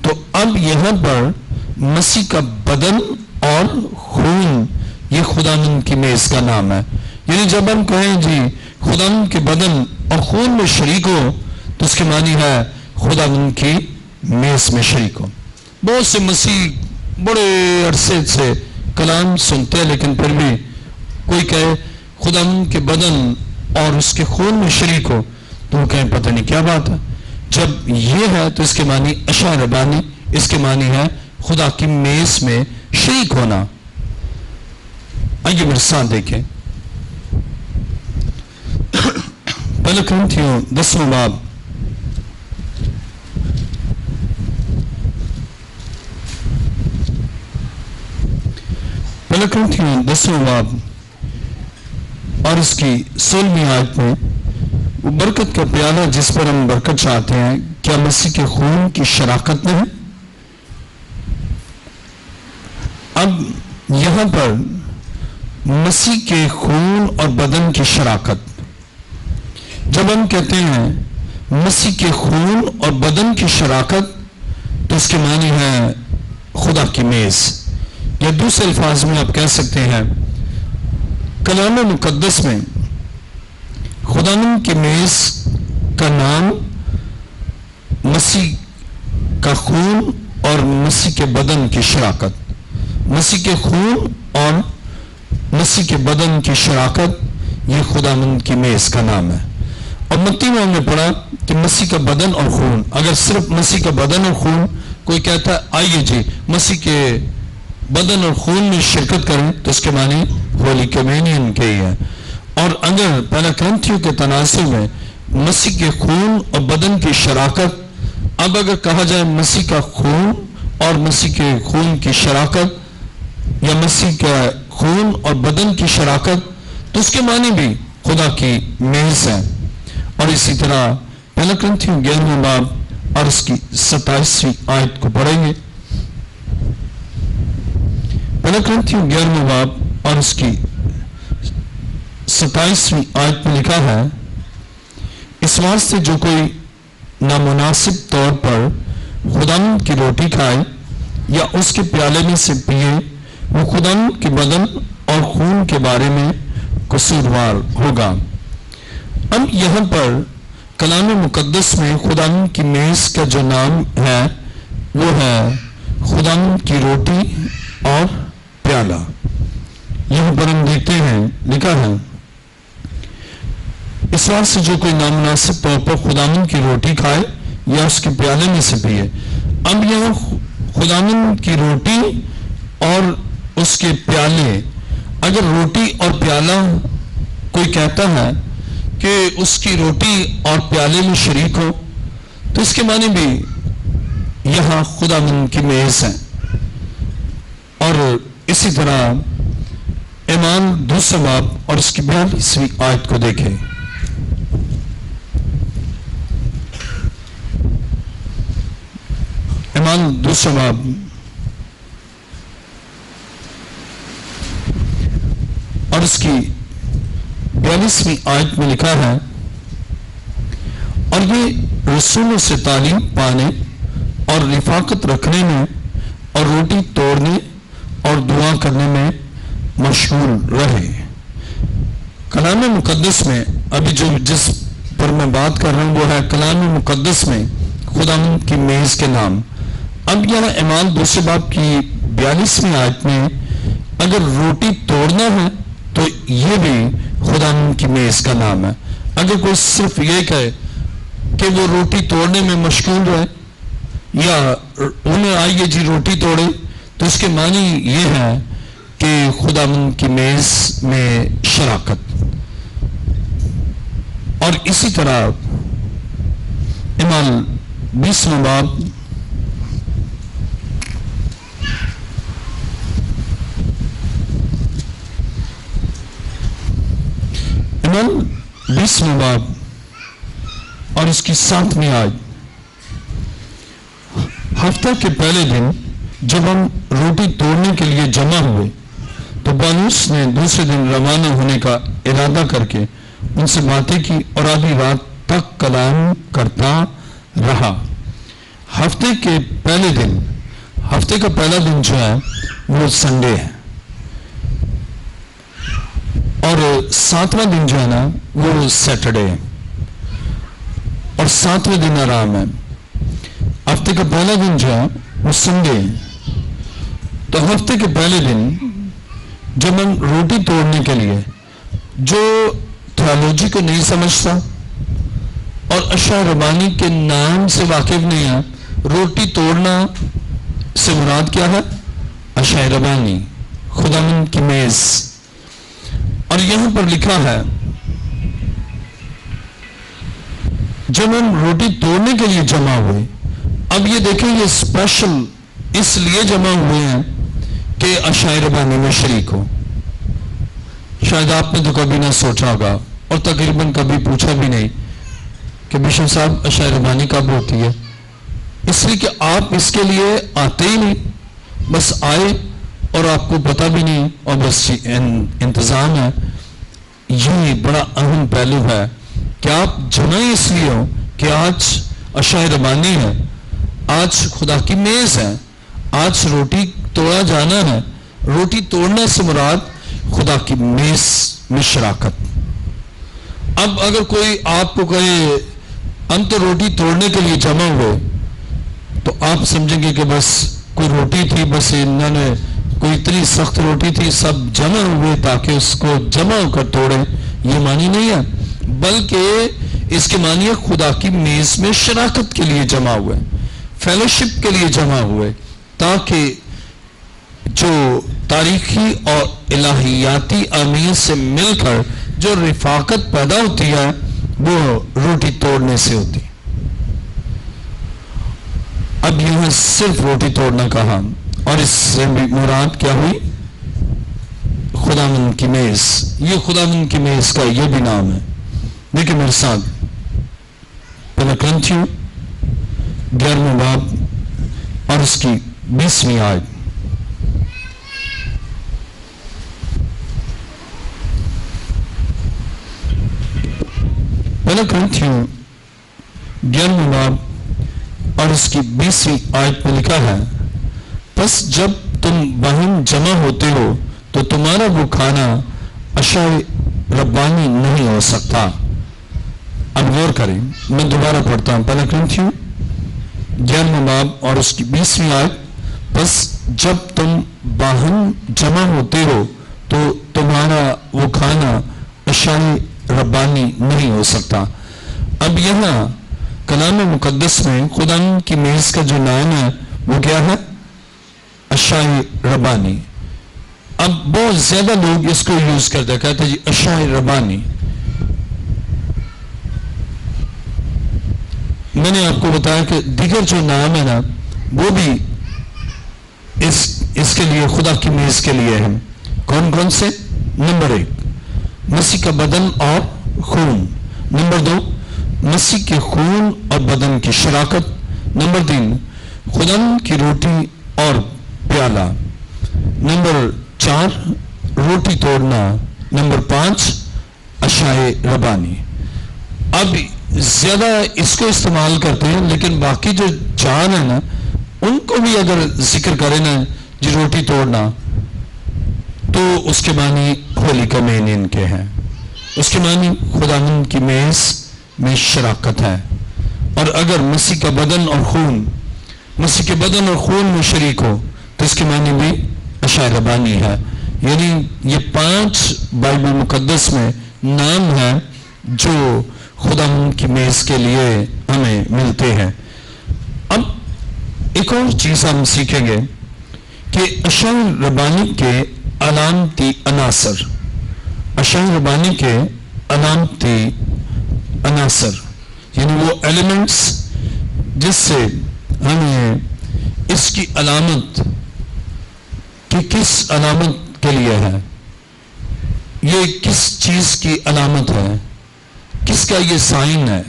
Speaker 1: تو اب یہاں پر مسیح کا بدن اور خون یہ خداوند کی میز کا نام ہے. یعنی جب ہم کہیں جی خداوند کے بدن اور خون میں شریک ہو تو اس کے معنی ہے خداوند کی میز میں شریک ہو. بہت سے مسیح بڑے عرصے سے کلام سنتے ہیں لیکن پھر بھی کوئی کہے خداوند کے بدن اور اس کے خون میں شریک ہو تو وہ کہیں پتہ نہیں کیا بات ہے. جب یہ ہے تو اس کے معنی اشاعہ ربانی، اس کے معنی ہے خدا کی میز میں شریک ہونا. آئیے میرے ساتھ دیکھیں پہلا کرنتھیوں 10واں باب پہلا کرنتھیوں 10واں باب اور اس کی 16ویں آیت میں وہ برکت کا پیالہ جس پر ہم برکت چاہتے ہیں کیا مسیح کے خون کی شراکت میں ہے؟ اب یہاں پر مسیح کے خون اور بدن کی شراکت، جب ہم کہتے ہیں مسیح کے خون اور بدن کی شراکت تو اس کے معنی ہے خدا کی میز، یا دوسرے الفاظ میں آپ کہہ سکتے ہیں کلام مقدس میں خداوند کی میز کا نام مسیح کا خون اور مسیح کے بدن کی شراکت، مسیح کے خون اور مسیح کے بدن کی شراکت، یہ خداوند کی میز کا نام ہے۔ اور متی میں ہم نے پڑھا کہ مسیح کا بدن اور خون، اگر صرف مسیح کا بدن اور خون کوئی کہتا ہے آئیے جی مسیح کے بدن اور خون میں شرکت کریں تو اس کے معنی ہولی کمیونین کے ہی ہے۔ اور اگر پہلا کرنتھیوں کے تناسب میں مسیح کے خون اور بدن کی شراکت، اب اگر کہا جائے مسیح کا خون اور مسیح کے خون کی شراکت یا مسیح کا خون اور بدن کی شراکت تو اس کے معنی بھی خدا کی میز ہے۔ اور اسی طرح پہلا کرنتھیوں 11واں باب اور اس کی 27ویں آیت کو پڑھیں گے۔ پہلا کرنتھیوں 11واں باب اور اس کی 27ویں آیت میں لکھا ہے، اس واسطے جو کوئی نامناسب طور پر خداوند کی روٹی کھائے یا اس کے پیالے میں سے پیے وہ خداوند کے بدن اور خون کے بارے میں قصوروار ہوگا۔ اب یہاں پر کلام مقدس میں خداوند کی میز کا جو نام ہے وہ ہے خداوند کی روٹی اور پیالہ۔ یہاں پر ہم دیکھتے ہیں لکھا ہے، اس وقت سے جو کوئی نامناسب طور پر خداوند کی روٹی کھائے یا اس کے پیالے میں سے پیے۔ اب یہاں خداوند کی روٹی اور اس کے پیالے، اگر روٹی اور پیالہ کوئی کہتا ہے کہ اس کی روٹی اور پیالے میں شریک ہو تو اس کے معنی بھی یہاں خداوند کی میز ہے۔ اور اسی طرح ایمان 2 باب اور اس کی 42ویں آیت کو دیکھیں۔ ایمان 2 باب اور اس کی 42ویں آیت میں لکھا ہے، اور یہ رسولوں سے تعلیم پانے اور رفاقت رکھنے میں اور روٹی توڑنے اور دعا کرنے میں مشغول رہے۔ کلام مقدس میں ابھی جس پر میں بات کر رہا ہوں وہ ہے کلام مقدس میں خداوند کی میز کے نام۔ اب یہاں ایمان 2 باب کی 42ویں آیت میں اگر روٹی توڑنا ہے تو یہ بھی خداوند کی میز کا نام ہے۔ اگر کوئی صرف یہ کہے کہ وہ روٹی توڑنے میں مشغول رہے یا انہیں آئیے جی روٹی توڑے تو اس کے معنی یہ ہے کہ خداوند کی میز میں شراکت۔ اور اسی طرح ایمان 20واں باب ایمان 20واں باب اور اس کی 7ویں آیت، ہفتہ کے پہلے دن جب ہم روٹی توڑنے کے لیے جمع ہوئے تو بانوس نے دوسرے دن روانہ ہونے کا ارادہ کر کے ان سے باتیں کی اور آدھی رات تک کلام کرتا رہا۔ ہفتے کے پہلے دن، ہفتے کا پہلا دن جو ہے وہ سنڈے ہے، اور 7واں دن جو ہے نا وہ سیٹرڈے ہے، اور 7ویں دن آرام ہے۔ ہفتے کا پہلا دن جو ہے وہ سنڈے ہے، تو ہفتے کے پہلے دن جب ہم روٹی توڑنے کے لیے، جو تھیولوجی کو نہیں سمجھتا اور اشعیا ربانی کے نام سے واقف نہیں ہے، روٹی توڑنا سے مراد کیا ہے؟ اشعیا ربانی، خداوند کی میز۔ اور یہاں پر لکھا ہے جب ہم روٹی توڑنے کے لیے جمع ہوئے، اب یہ دیکھیں یہ اسپیشل اس لیے جمع ہوئے ہیں کہ عشاء ربانی میں شریک ہو. شاید آپ نے تو کبھی نہ سوچا ہوگا اور تقریباً کبھی پوچھا بھی نہیں کہ بشپ صاحب عشاء ربانی کب ہوتی ہے، اس لیے کہ آپ اس کے لیے آتے ہی نہیں، بس آئے اور آپ کو پتہ بھی نہیں اور بس انتظام ہے. یہ بڑا اہم پہلو ہے کہ آپ جمع اس لیے ہو کہ آج عشاء ربانی ہے، آج خدا کی میز ہے، آج روٹی توڑا جانا ہے. روٹی توڑنے سے مراد خدا کی میز میں شراکت. اب اگر کوئی آپ کو کہے ہم تو روٹی توڑنے کے لیے جمع ہوئے، تو آپ سمجھیں گے کہ بس کوئی روٹی تھی، بس انہوں نے کوئی اتنی سخت روٹی تھی، سب جمع ہوئے تاکہ اس کو جمع ہو کر توڑیں. یہ معنی نہیں ہے، بلکہ اس کے معنی ہے خدا کی میز میں شراکت کے لیے جمع ہوئے، فیلوشپ کے لیے جمع ہوئے، تاکہ جو تاریخی اور الہیاتی امیر سے مل کر جو رفاقت پیدا ہوتی ہے وہ روٹی توڑنے سے ہوتی. اب یہاں صرف روٹی توڑنا کہا اور اس سے بھی مراد کیا ہوئی؟ خداوند کی میز. یہ خداوند کی میز کا یہ بھی نام ہے. دیکھیں میرے ساتھ پہلا کرنتھیوں 11واں باب اور اس کی 20ویں آیت. پہلا کرنتھیوں 11واں باب اور اس کی 20ویں آیت میں لکھا ہے، پس جب تم باہم جمع ہوتے ہو تو تمہارا وہ کھانا عشاء ربانی نہیں ہو سکتا. اب غور کریں، میں دوبارہ پڑھتا ہوں. پہلا کرنتھیوں 11واں باب اور اس کی 20ویں آیت، پس جب تم باہم جمع ہوتے ہو تو تمہارا وہ کھانا عشاء ربانی نہیں ہو سکتا. اب یہاں کلام مقدس میں خدا کی میز کا جو نام ہے وہ کیا ہے؟ عشاء ربانی. اب بہت زیادہ لوگ اس کو یوز کرتے ہیں، کہتے ہیں جی عشاء ربانی. میں نے آپ کو بتایا کہ دیگر جو نام ہے نا وہ بھی اس کے لیے خدا کی میز کے لیے ہیں. کون کون سے؟ نمبر 1 مسیح کا بدن اور خون. نمبر 2 مسیح کے خون اور بدن کی شراکت. نمبر 3 خدا کی روٹی اور پیالہ. نمبر 4 روٹی توڑنا. نمبر 5 عشاء ربانی. اب زیادہ اس کو استعمال کرتے ہیں، لیکن باقی جو 4 ہیں نا ان کو بھی اگر ذکر کریں نا جی روٹی توڑنا، تو اس کے معنی ہولی کمینین کے ہیں. اس کے معنی خداوند کی میز میں شراکت ہے. اور اگر مسیح کا بدن اور خون مسیح کے بدن اور خون میں شریک ہو تو اس کے معنی بھی عشاء ربانی ہے. یعنی یہ 5 بائبل مقدس میں نام ہیں جو خداوند کی میز کے لیے ہمیں ملتے ہیں. اب ایک اور چیز ہم سیکھیں گے کہ عشاء ربانی کے علامتی عناصر. عشاء ربانی کے علامتی عناصر یعنی وہ ایلیمنٹس جس سے ہمیں اس کی علامت کہ کس علامت کے لیے ہے، یہ کس چیز کی علامت ہے، کس کا یہ سائن ہے.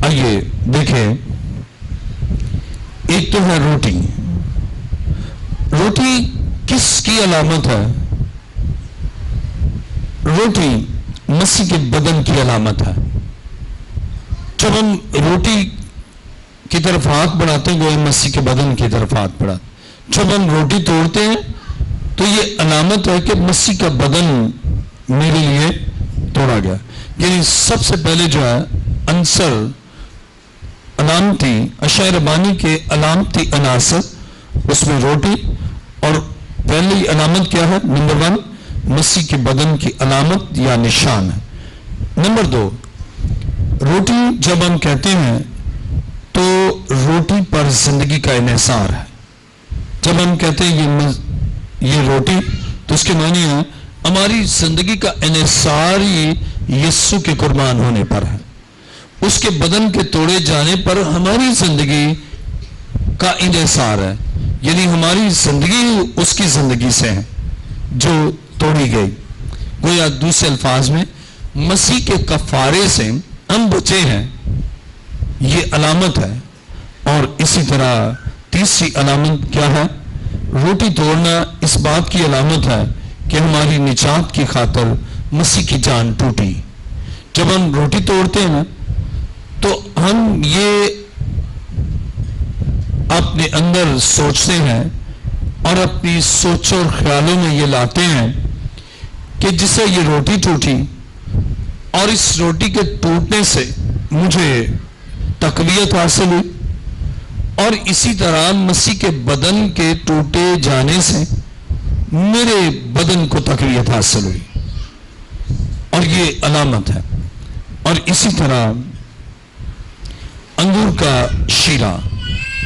Speaker 1: آئیے دیکھیں. ایک تو ہے روٹی. روٹی کس کی علامت ہے؟ روٹی مسیح کے بدن کی علامت ہے. جب ہم روٹی کی طرف ہاتھ بڑھاتے ہیں وہ مسیح کے بدن کی طرف ہاتھ بڑھاتے. جب ہم روٹی توڑتے ہیں تو یہ علامت ہے کہ مسیح کا بدن میرے لیے توڑا گیا. یعنی سب سے پہلے جو ہے عنصر علامتی عشاء ربانی کے علامتی عناصر اس میں روٹی، اور پہلی علامت کیا ہے؟ نمبر 1 مسیح کے بدن کی علامت یا نشان ہے. نمبر 2 روٹی جب ہم کہتے ہیں تو روٹی پر زندگی کا انحصار ہے. جب ہم کہتے ہیں یہ روٹی تو اس کے معنی ہے ہماری زندگی کا انحصار ہی یسوع کے قربان ہونے پر ہے. اس کے بدن کے توڑے جانے پر ہماری زندگی کا انحصار ہے. یعنی ہماری زندگی اس کی زندگی سے ہے جو توڑی گئی. گویا دوسرے الفاظ میں مسیح کے کفارے سے ہم بچے ہیں، یہ علامت ہے. اور اسی طرح تیسری علامت کیا ہے؟ روٹی توڑنا اس بات کی علامت ہے کہ ہماری نجات کی خاطر مسیح کی جان ٹوٹی. جب ہم روٹی توڑتے ہیں تو ہم یہ اپنے اندر سوچتے ہیں اور اپنی سوچ اور خیالوں میں یہ لاتے ہیں کہ جس سے یہ روٹی ٹوٹی اور اس روٹی کے ٹوٹنے سے مجھے تقویت حاصل ہوئی، اور اسی طرح مسیح کے بدن کے ٹوٹے جانے سے میرے بدن کو تقویت حاصل ہوئی، اور یہ علامت ہے. اور اسی طرح انگور کا شیرہ.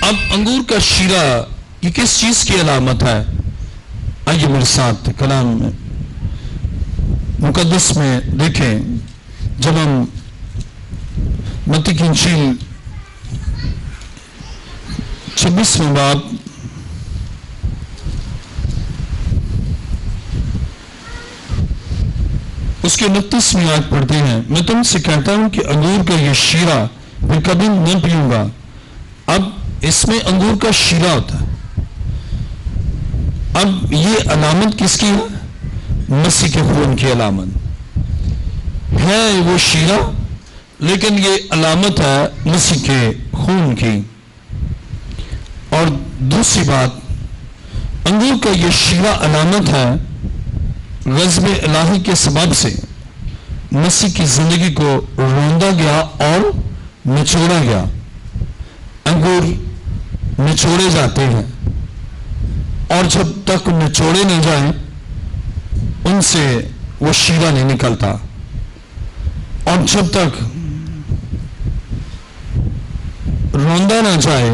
Speaker 1: اب انگور کا شیرہ یہ کس چیز کی علامت ہے؟ آئیے میرے ساتھ کلام میں مقدس میں دیکھیں. جب ہم متی کی انجیل 26واں باب اس کے 29ویں آیت پڑھتے ہیں، میں تم سے کہتا ہوں کہ انگور کا یہ شیرہ میں کبھی نہ پیوں گا. اب اس میں انگور کا شیرہ ہوتا ہے. اب یہ علامت کس کی ہے؟ مسیح کے خون کی علامت ہے وہ شیرہ، لیکن یہ علامت ہے مسیح کے خون کی. اور دوسری بات، انگور کا یہ شیرہ علامت ہے غضب الہی کے سبب سے مسیح کی زندگی کو روندا گیا اور نچوڑا گیا. انگور نچوڑے جاتے ہیں، اور جب تک نچوڑے نہیں جائیں ان سے وہ شیرہ نہیں نکلتا، اور جب تک روندا نہ جائے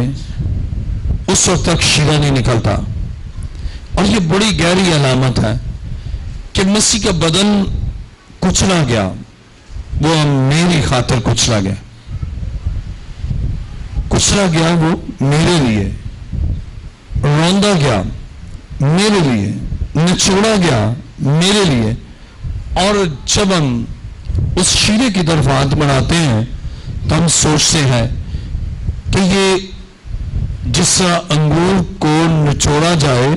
Speaker 1: اس وقت تک شیرہ نہیں نکلتا. اور یہ بڑی گہری علامت ہے کہ مسیح کا بدن کچلا گیا، وہ میری خاطر کچلا گیا. کچلا گیا وہ میرے لیے، روندا گیا میرے لیے، نچوڑا گیا میرے لیے. اور جب ہم اس شیرے کی طرف ہاتھ بڑھاتے ہیں تو ہم سوچتے ہیں کہ یہ جس طرح انگور کو نچوڑا جائے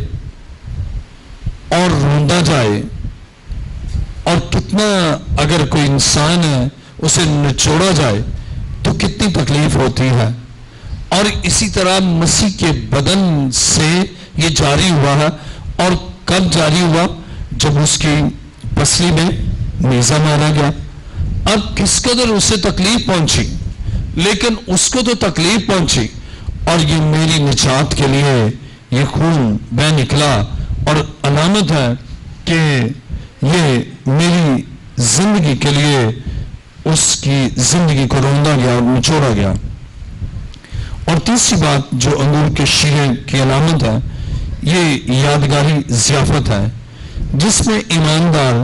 Speaker 1: اور روندا جائے، اور کتنا اگر کوئی انسان ہے اسے نچوڑا جائے تو کتنی تکلیف ہوتی ہے. اور اسی طرح مسیح کے بدن سے یہ جاری ہوا ہے. اور کب جاری ہوا؟ جب اس کی پسلی میں نیزہ مارا گیا. اب کس قدر اسے تکلیف پہنچی، لیکن اس کو تو تکلیف پہنچی، اور یہ میری نجات کے لیے یہ خون بہہ نکلا، اور علامت ہے کہ یہ میری زندگی کے لیے اس کی زندگی کو روندا گیا اور نچوڑا گیا. اور تیسری بات جو انگور کے شیرے کی علامت ہے، یہ یادگاری ضیافت ہے جس میں ایماندار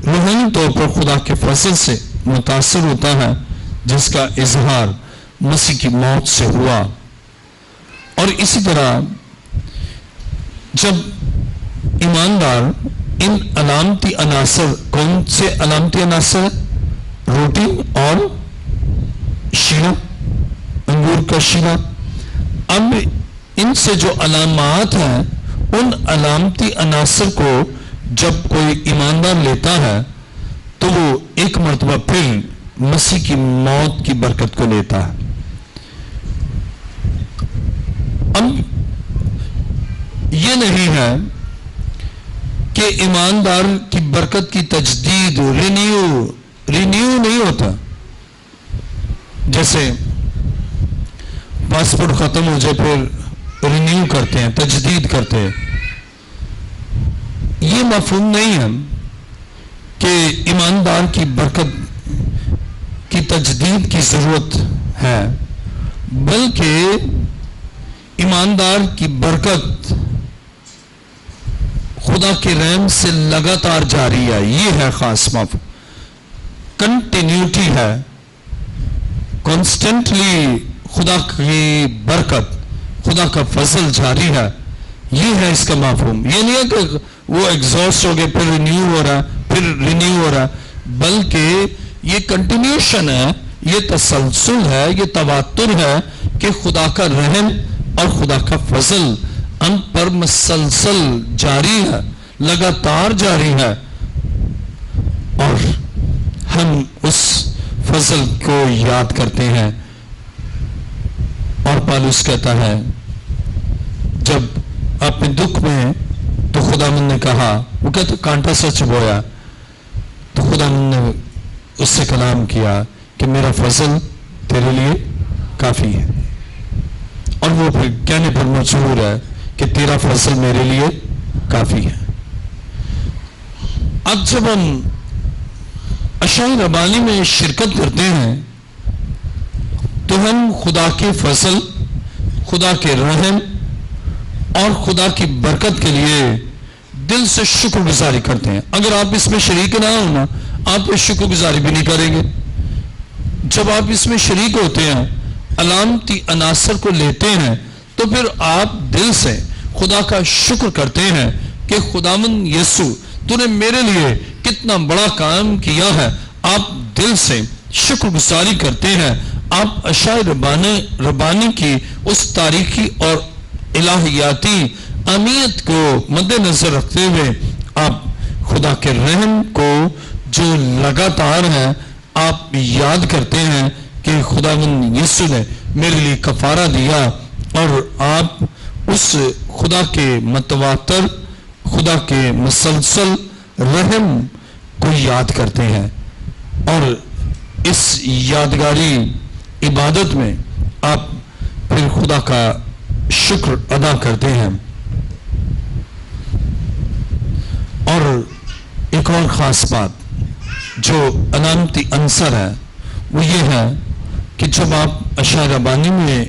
Speaker 1: روحانی طور پر خدا کے فضل سے متاثر ہوتا ہے، جس کا اظہار مسیح کی موت سے ہوا. اور اسی طرح جب ایماندار ان علامتی عناصر، کون سے علامتی عناصر؟ روٹی اور شیرہ، انگور کا شیرہ. اب ان سے جو علامات ہیں، ان علامتی عناصر کو جب کوئی ایماندار لیتا ہے تو وہ ایک مرتبہ پھر مسیح کی موت کی برکت کو لیتا ہے. اب یہ نہیں ہے کہ ایماندار کی برکت کی تجدید رینیو نہیں ہوتا. جیسے پاسپورٹ ختم ہو جائے پھر رینیو کرتے ہیں، تجدید کرتے ہیں. یہ مفہوم نہیں ہے کہ ایماندار کی برکت کی تجدید کی ضرورت ہے، بلکہ ایماندار کی برکت خدا کے رحم سے لگاتار جاری ہے. یہ ہے خاص مفہوم، کنٹینیوٹی ہے. کانسٹنٹلی خدا کی برکت خدا کا فضل جاری ہے. یہ ہے اس کا مفہوم. یہ نہیں ہے کہ وہ ایگزاسٹ ہو گئے پھر رینیو ہو رہا پھر رینیو ہو رہا، بلکہ یہ کنٹینیوشن ہے، یہ تسلسل ہے، یہ تواتر ہے کہ خدا کا رحم اور خدا کا فضل ہم پر مسلسل جاری ہے، لگاتار جاری ہے، اور ہم اس فضل کو یاد کرتے ہیں. اور پالوس کہتا ہے جب اپنے دکھ میں تو خداوند نے کہا، وہ کہتا کانٹا سچ بویا، تو خداوند نے اس سے کلام کیا کہ میرا فضل تیرے لیے کافی ہے. اور وہ پھر کہنے پر مجبور ہے کہ تیرا فضل میرے لیے کافی ہے. اب جب ہم اشعیا ربانی میں شرکت کرتے ہیں تو ہم خدا کے فضل، خدا کے رحم اور خدا کی برکت کے لیے دل سے شکر گزاری کرتے ہیں. اگر آپ اس میں شریک نہ ہونا، آپ اس شکر گزاری بھی نہیں کریں گے. جب آپ اس میں شریک ہوتے ہیں، علامتی عناصر کو لیتے ہیں، تو پھر آپ دل سے خدا کا شکر کرتے ہیں کہ خداوند یسوع تو نے میرے لیے کتنا بڑا کام کیا ہے. آپ دل سے شکر گزاری کرتے ہیں. آپ اشعیا ربانی کی اس تاریخی اور الہیاتی اہمیت کو مد نظر رکھتے ہوئے آپ خدا کے رحم کو جو لگاتار ہے آپ یاد کرتے ہیں کہ خداوند یسوع نے میرے لیے کفارہ دیا، اور آپ اس خدا کے متواتر، خدا کے مسلسل رحم کو یاد کرتے ہیں، اور اس یادگاری عبادت میں آپ پھر خدا کا شکر ادا کرتے ہیں. اور ایک اور خاص بات جو علامتی عنصر ہے وہ یہ ہے کہ جب آپ اشعیا ربانی میں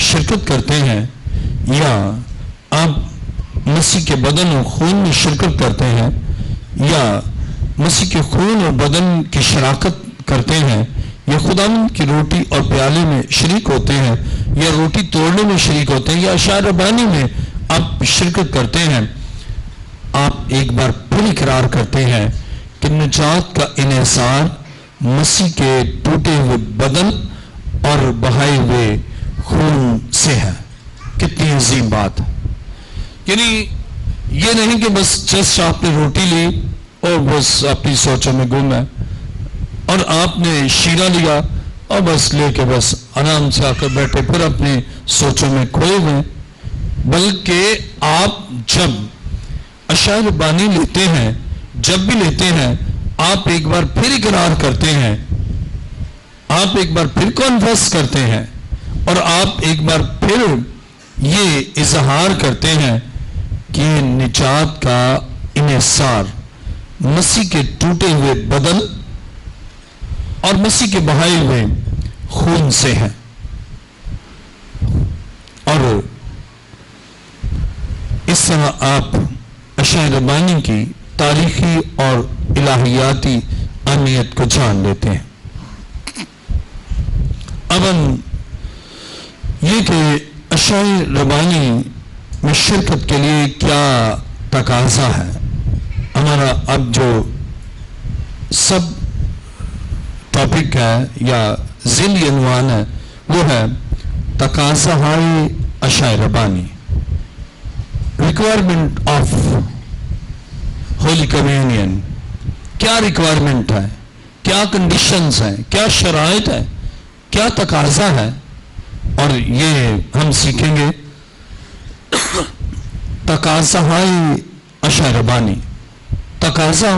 Speaker 1: شرکت کرتے ہیں یا آپ مسیح کے بدن اور خون میں شرکت کرتے ہیں یا مسیح کے خون اور بدن کی شراکت کرتے ہیں یا خداوند کی روٹی اور پیالے میں شریک ہوتے ہیں یا روٹی توڑنے میں شریک ہوتے ہیں یا اشعیا ربانی میں آپ شرکت کرتے ہیں، آپ ایک بار پھر اقرار کرتے ہیں کہ نجات کا انحصار مسیح کے ٹوٹے ہوئے بدن اور بہائے ہوئے خون سے ہے. کتنی عظیم بات ہے. یعنی یہ نہیں کہ بس جس آپ نے روٹی لی اور بس اپنی سوچوں میں گم ہے، اور آپ نے شیرہ لیا اور بس لے کے بس آرام سے آ کر بیٹھے پھر اپنی سوچوں میں کھوئے ہوئے، بلکہ آپ جب اشعیا ربانی لیتے ہیں، جب بھی لیتے ہیں، آپ ایک بار پھر اقرار کرتے ہیں، آپ ایک بار پھر کنفیس کرتے ہیں، اور آپ ایک بار پھر یہ اظہار کرتے ہیں کہ نجات کا انحصار مسیح کے ٹوٹے ہوئے بدن اور مسیح کے بہائے ہوئے خون سے ہے. اور اس طرح آپ اشعیا ربانی کی تاریخی اور الہیاتی اہمیت کو جان لیتے ہیں. اب ہم یہ کہ اشعیا ربانی میں شرکت کے لیے کیا تقاضا ہے. ہمارا اب جو سب ٹاپک ہے یا ذیلی عنوان ہے وہ ہے تقاضا ہائے اشعیا ربانی، ریکوائرمنٹ آف ہولی کمیونین. کیا ریکوائرمنٹ ہے، کیا کنڈیشنز ہیں، کیا شرائط ہے، کیا تقاضا ہے، اور یہ ہم سیکھیں گے. تقاضا ہائے اشعیا ربانی، تقاضا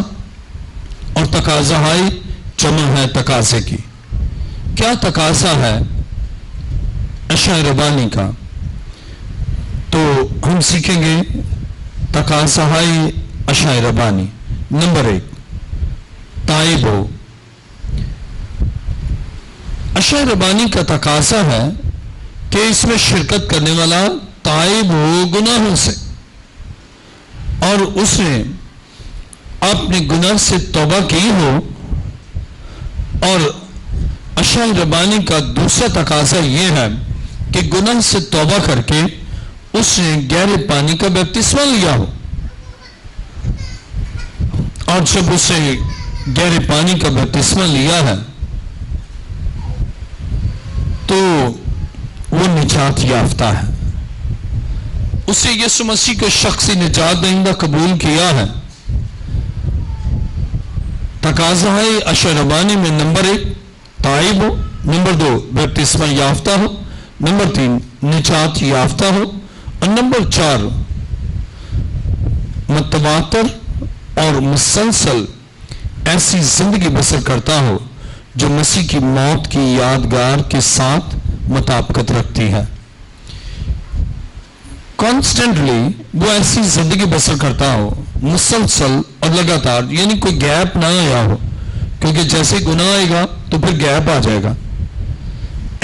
Speaker 1: اور تقاضا ہائے جمع ہے تقاضے کی. کیا تقاضا ہے اشعیا ربانی کا؟ تو ہم سیکھیں گے تقاضا ہائے اشعیا ربانی. نمبر 1 تائب ہو. اشعیا ربانی کا تقاضا ہے کہ اس میں شرکت کرنے والا تائب ہو گناہوں سے، اور اس نے اپنے گناہ سے توبہ کی ہو. اور اشعیا ربانی کا دوسرا تقاضا یہ ہے کہ گناہ سے توبہ کر کے اس نے گہرے پانی کا بپتسمہ لیا ہو، اور جب اسے گہرے پانی کا بپتسمہ لیا ہے تو وہ نجات یافتہ ہے، اسے یسوع مسیح کو شخصی نجات دہندہ قبول کیا ہے۔ تقاضا ہے عشاء ربانی میں نمبر 1 تائب ہو، نمبر 2 بپتسمہ یافتہ ہو، نمبر 3 نجات یافتہ ہو، اور نمبر 4 متواتر اور مسلسل ایسی زندگی بسر کرتا ہو جو مسیح کی موت کی یادگار کے ساتھ مطابقت رکھتی ہے۔ کانسٹنٹلی وہ ایسی زندگی بسر کرتا ہو، مسلسل اور لگاتار، یعنی کوئی گیپ نہ آیا ہو، کیونکہ جیسے گناہ آئے گا تو پھر گیپ آ جائے گا۔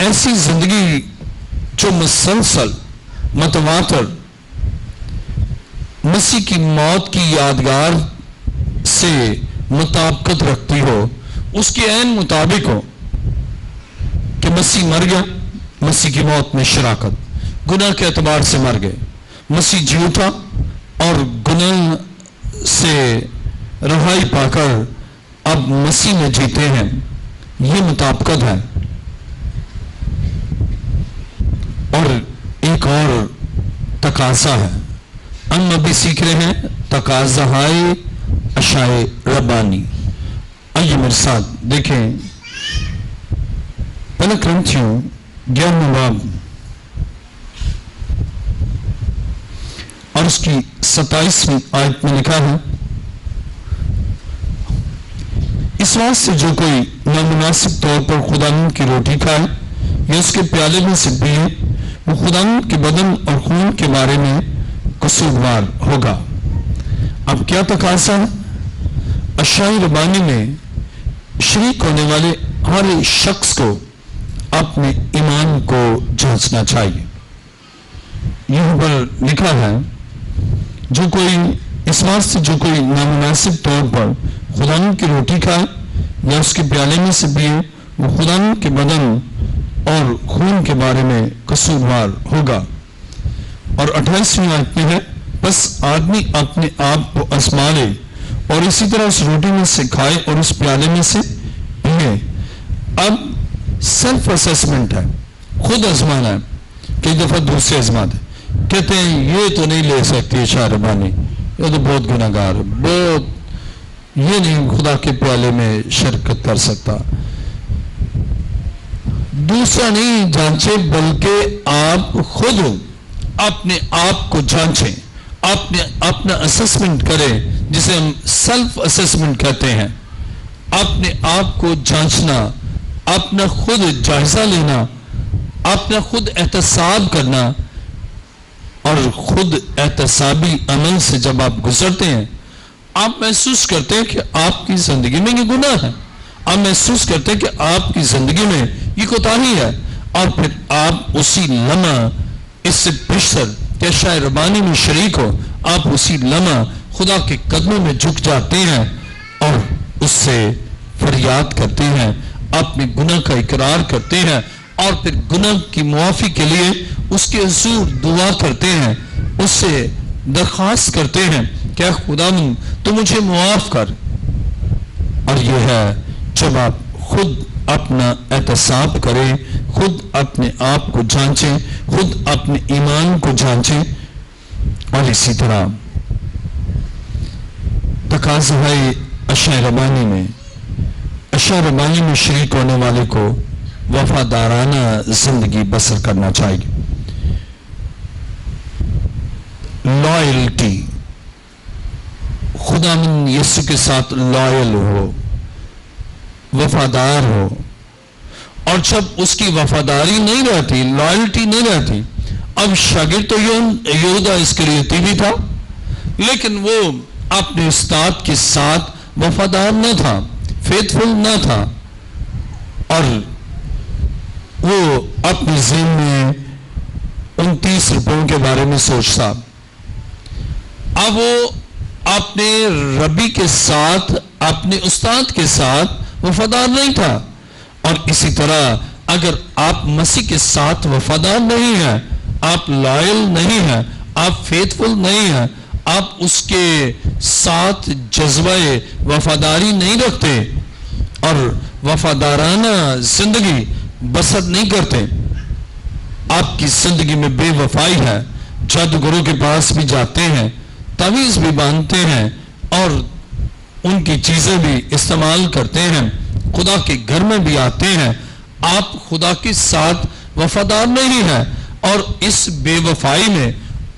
Speaker 1: ایسی زندگی جو مسلسل متواتر مسیح کی موت کی یادگار سے مطابقت رکھتی ہو، اس کے عین مطابق ہو کہ مسیح مر گیا، مسیح کی موت میں شراکت، گناہ کے اعتبار سے مر گئے، مسیح جی اٹھا اور گناہ سے رہائی پا کر اب مسیح میں جیتے ہیں، یہ مطابقت ہے۔ اور ایک اور تقاضا ہے، ہم ابھی سیکھ رہے ہیں تقاضا ہے عشاء ربانی۔ آئیے میرے ساتھ دیکھیں پہلا کرنتھیوں 11واں باب اور اس کی 27ویں آیت میں لکھا ہے، اس واسطے سے جو کوئی نامناسب طور پر خداوند کی روٹی کھائے یا اس کے پیالے میں سے پیے، وہ خداوند کے بدن اور خون کے بارے میں قصوروار ہوگا۔ اب کیا تقاضا ہے؟ عشاء ربانی میں شریک ہونے والے ہر شخص کو اپنے ایمان کو جانچنا چاہیے۔ یہاں پر لکھا ہے جو کوئی اس واسطے جو کوئی نامناسب طور پر خداوند کی روٹی کھائے یا اس کے پیالے میں سے پیے، وہ خداوند کے بدن اور خون کے بارے میں قصوروار ہوگا۔ اور 28ویں آیت میں ہے، بس آدمی اپنے آپ کو آزما لے اور اسی طرح اس روٹی میں سے کھائے اور اس پیالے میں سے پیے۔ اب سیلف اسیسمنٹ ہے، خود آزمانا ہے۔ کئی دفعہ دوسرے آزماتے کہتے ہیں یہ تو نہیں لے سکتی عشاء ربانی، یہ تو بہت گناہ گار ہے، بہت یہ نہیں خدا کے پیالے میں شرکت کر سکتا۔ دوسرا نہیں جانچے بلکہ آپ خود اپنے آپ کو جانچیں، اپنا اسسمنٹ کریں، جسے ہم سیلف اسسمنٹ کہتے ہیں۔ اپنے آپ کو جانچنا، اپنا خود جائزہ لینا، اپنا خود احتساب کرنا، اور خود احتسابی عمل سے جب آپ گزرتے ہیں، آپ محسوس کرتے ہیں کہ آپ کی زندگی میں یہ گناہ ہے، آپ محسوس کرتے ہیں کہ آپ کی زندگی میں یہ کوتاہی ہے، اور پھر آپ اسی لمحہ اس سے پیشتر کہ عشاء ربانی میں شریک ہو، آپ اسی لمحہ خدا کے قدموں میں جھک جاتے ہیں اور اس سے فریاد کرتے ہیں، اپنے گناہ کا اقرار کرتے ہیں، اور پھر گناہ کی معافی کے لیے اس کے حضور دعا کرتے ہیں، اس سے درخواست کرتے ہیں کہ اے خداوند تو مجھے معاف کر۔ اور یہ ہے جب آپ خود اپنا احتساب کریں، خود اپنے آپ کو جانچیں، خود اپنے ایمان کو جانچیں۔ اور اسی طرح تقاضا ہے عشاء ربانی میں شریک ہونے والے کو وفادارانہ زندگی بسر کرنا چاہیے۔ لائلٹی، خداوند یسوع کے ساتھ لائل ہو، وفادار ہو۔ اور جب اس کی وفاداری نہیں رہتی، لائلٹی نہیں رہتی، اب شاگرد تو یہودا اسکریوتی بھی تھا، لیکن وہ اپنے استاد کے ساتھ وفادار نہ تھا، فیتھفل نہ تھا، اور وہ اپنے ذہن میں 29 روپوں کے بارے میں سوچتا۔ اب وہ اپنے ربی کے ساتھ، اپنے استاد کے ساتھ وفادار نہیں تھا۔ اور اسی طرح اگر آپ مسیح کے ساتھ وفادار نہیں ہیں، آپ لائل نہیں ہیں، آپ فیتھفل نہیں ہیں، آپ اس کے ساتھ جذبہ وفاداری نہیں رکھتے اور وفادارانہ زندگی بسر نہیں کرتے، آپ کی زندگی میں بے وفائی ہے، جادوگروں کے پاس بھی جاتے ہیں، تعویذ بھی باندھتے ہیں اور ان کی چیزیں بھی استعمال کرتے ہیں، خدا کے گھر میں بھی آتے ہیں، آپ خدا کے ساتھ وفادار نہیں ہیں، اور اس بے وفائی میں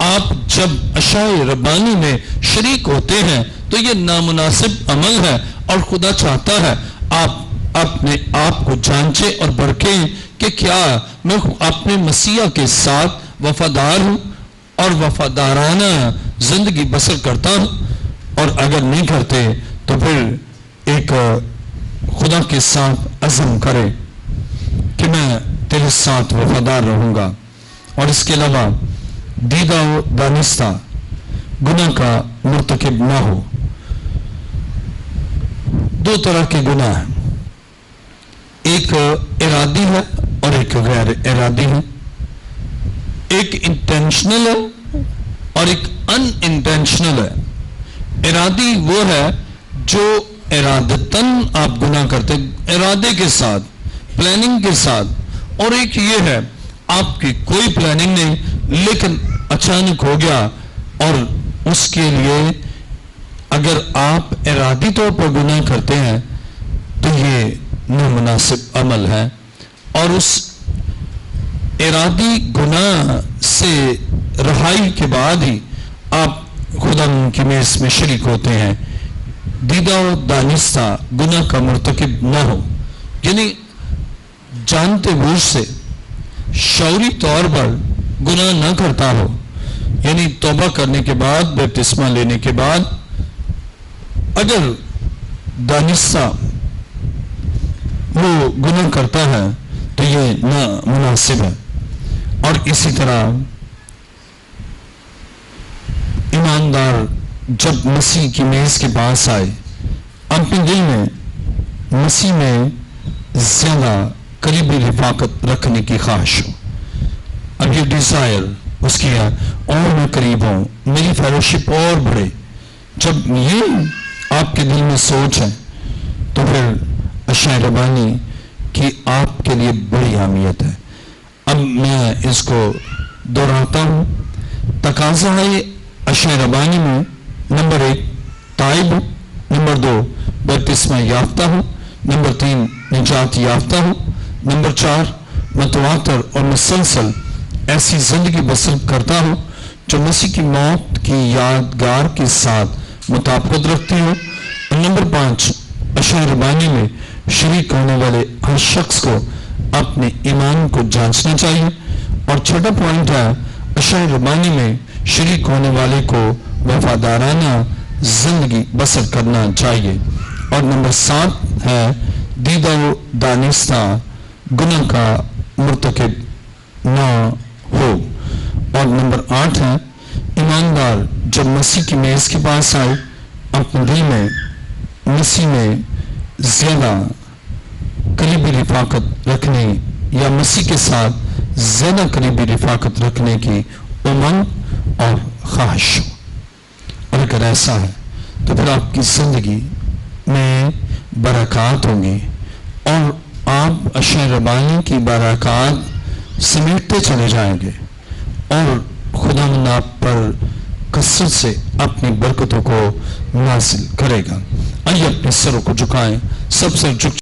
Speaker 1: آپ جب اشعیا ربانی میں شریک ہوتے ہیں تو یہ نامناسب عمل ہے، اور خدا چاہتا ہے آپ اپنے آپ کو جانچیں اور پرکھیں کہ کیا میں اپنے مسیح کے ساتھ وفادار ہوں اور وفادارانہ زندگی بسر کرتا ہوں، اور اگر نہیں کرتے تو پھر ایک خدا کے ساتھ عزم کرے کہ میں تیرے ساتھ وفادار رہوں گا، اور اس کے علاوہ دیدہ و دانستہ گناہ کا مرتکب نہ ہو۔ دو طرح کے گناہ ہیں، ایک ارادی ہے اور ایک غیر ارادی ہے، ایک انٹینشنل ہے اور ایک ان انٹینشنل ہے۔ ارادی وہ ہے جو ارادتاً آپ گناہ کرتے، ارادے کے ساتھ، پلاننگ کے ساتھ، اور ایک یہ ہے آپ کی کوئی پلاننگ نہیں لیکن اچانک ہو گیا، اور اس کے لیے اگر آپ ارادی طور پر گناہ کرتے ہیں تو یہ نامناسب عمل ہے، اور اس ارادی گناہ سے رہائی کے بعد ہی آپ خدا کی میز میں شریک ہوتے ہیں۔ دیدہ و دانستہ گناہ کا مرتکب نہ ہو، یعنی جانتے بوجھ سے شعوری طور پر گناہ نہ کرتا ہو، یعنی توبہ کرنے کے بعد، بپتسمہ لینے کے بعد اگر دانستہ وہ گناہ کرتا ہے تو یہ نامناسب ہے۔ اور اسی طرح ایماندار جب مسیح کی میز کے پاس آئے، اپنے دل میں مسیح میں زیادہ قریبی رفاقت رکھنے کی خواہش ہو، اب یہ ڈیزائر اس کی ہے اور میں قریب ہوں، میری فیلوشپ اور بڑھے، جب یہ آپ کے دل میں سوچ ہے تو پھر اشعیا ربانی کی آپ کے لیے بڑی اہمیت ہے۔ اب میں اس کو دہراتا ہوں، تقاضا ہے اشعیا ربانی میں، نمبر 1 تائب ہوں، نمبر 2 بپتسمہ یافتہ ہوں، نمبر 3 نجات یافتہ ہوں، نمبر 4 متواتر اور مسلسل ایسی زندگی بسر کرتا ہوں جو مسیح کی موت کی یادگار کے ساتھ مطابقت رکھتی ہو، اور نمبر 5 اشعیا ربانی میں شریک ہونے والے ہر شخص کو اپنے ایمان کو جانچنا چاہیے، اور چھٹا پوائنٹ ہے اشعیا ربانی میں شریک ہونے والے کو وفادارانہ زندگی بسر کرنا چاہیے، اور نمبر 7 ہے دیدہ و دانستہ گناہ کا مرتکب نہ ہو، اور نمبر 8 ہے ایماندار جب مسیح کی میز کے پاس آئے، اپنے دل میں مسیح میں زیادہ قریبی رفاقت رکھنے یا مسیح کے ساتھ زیادہ قریبی رفاقت رکھنے کی امنگ اور خواہش ہو، اور اگر ایسا ہے تو پھر آپ کی زندگی میں برکات ہوں گی، اور آپ اشعیا ربانی کی برکات سمیٹتے چلے جائیں گے، اور خداوند آپ پر کثرت سے اپنی برکتوں کو نازل کرے گا۔ آئیے اپنے سروں کو جھکائیں، سب سر جھک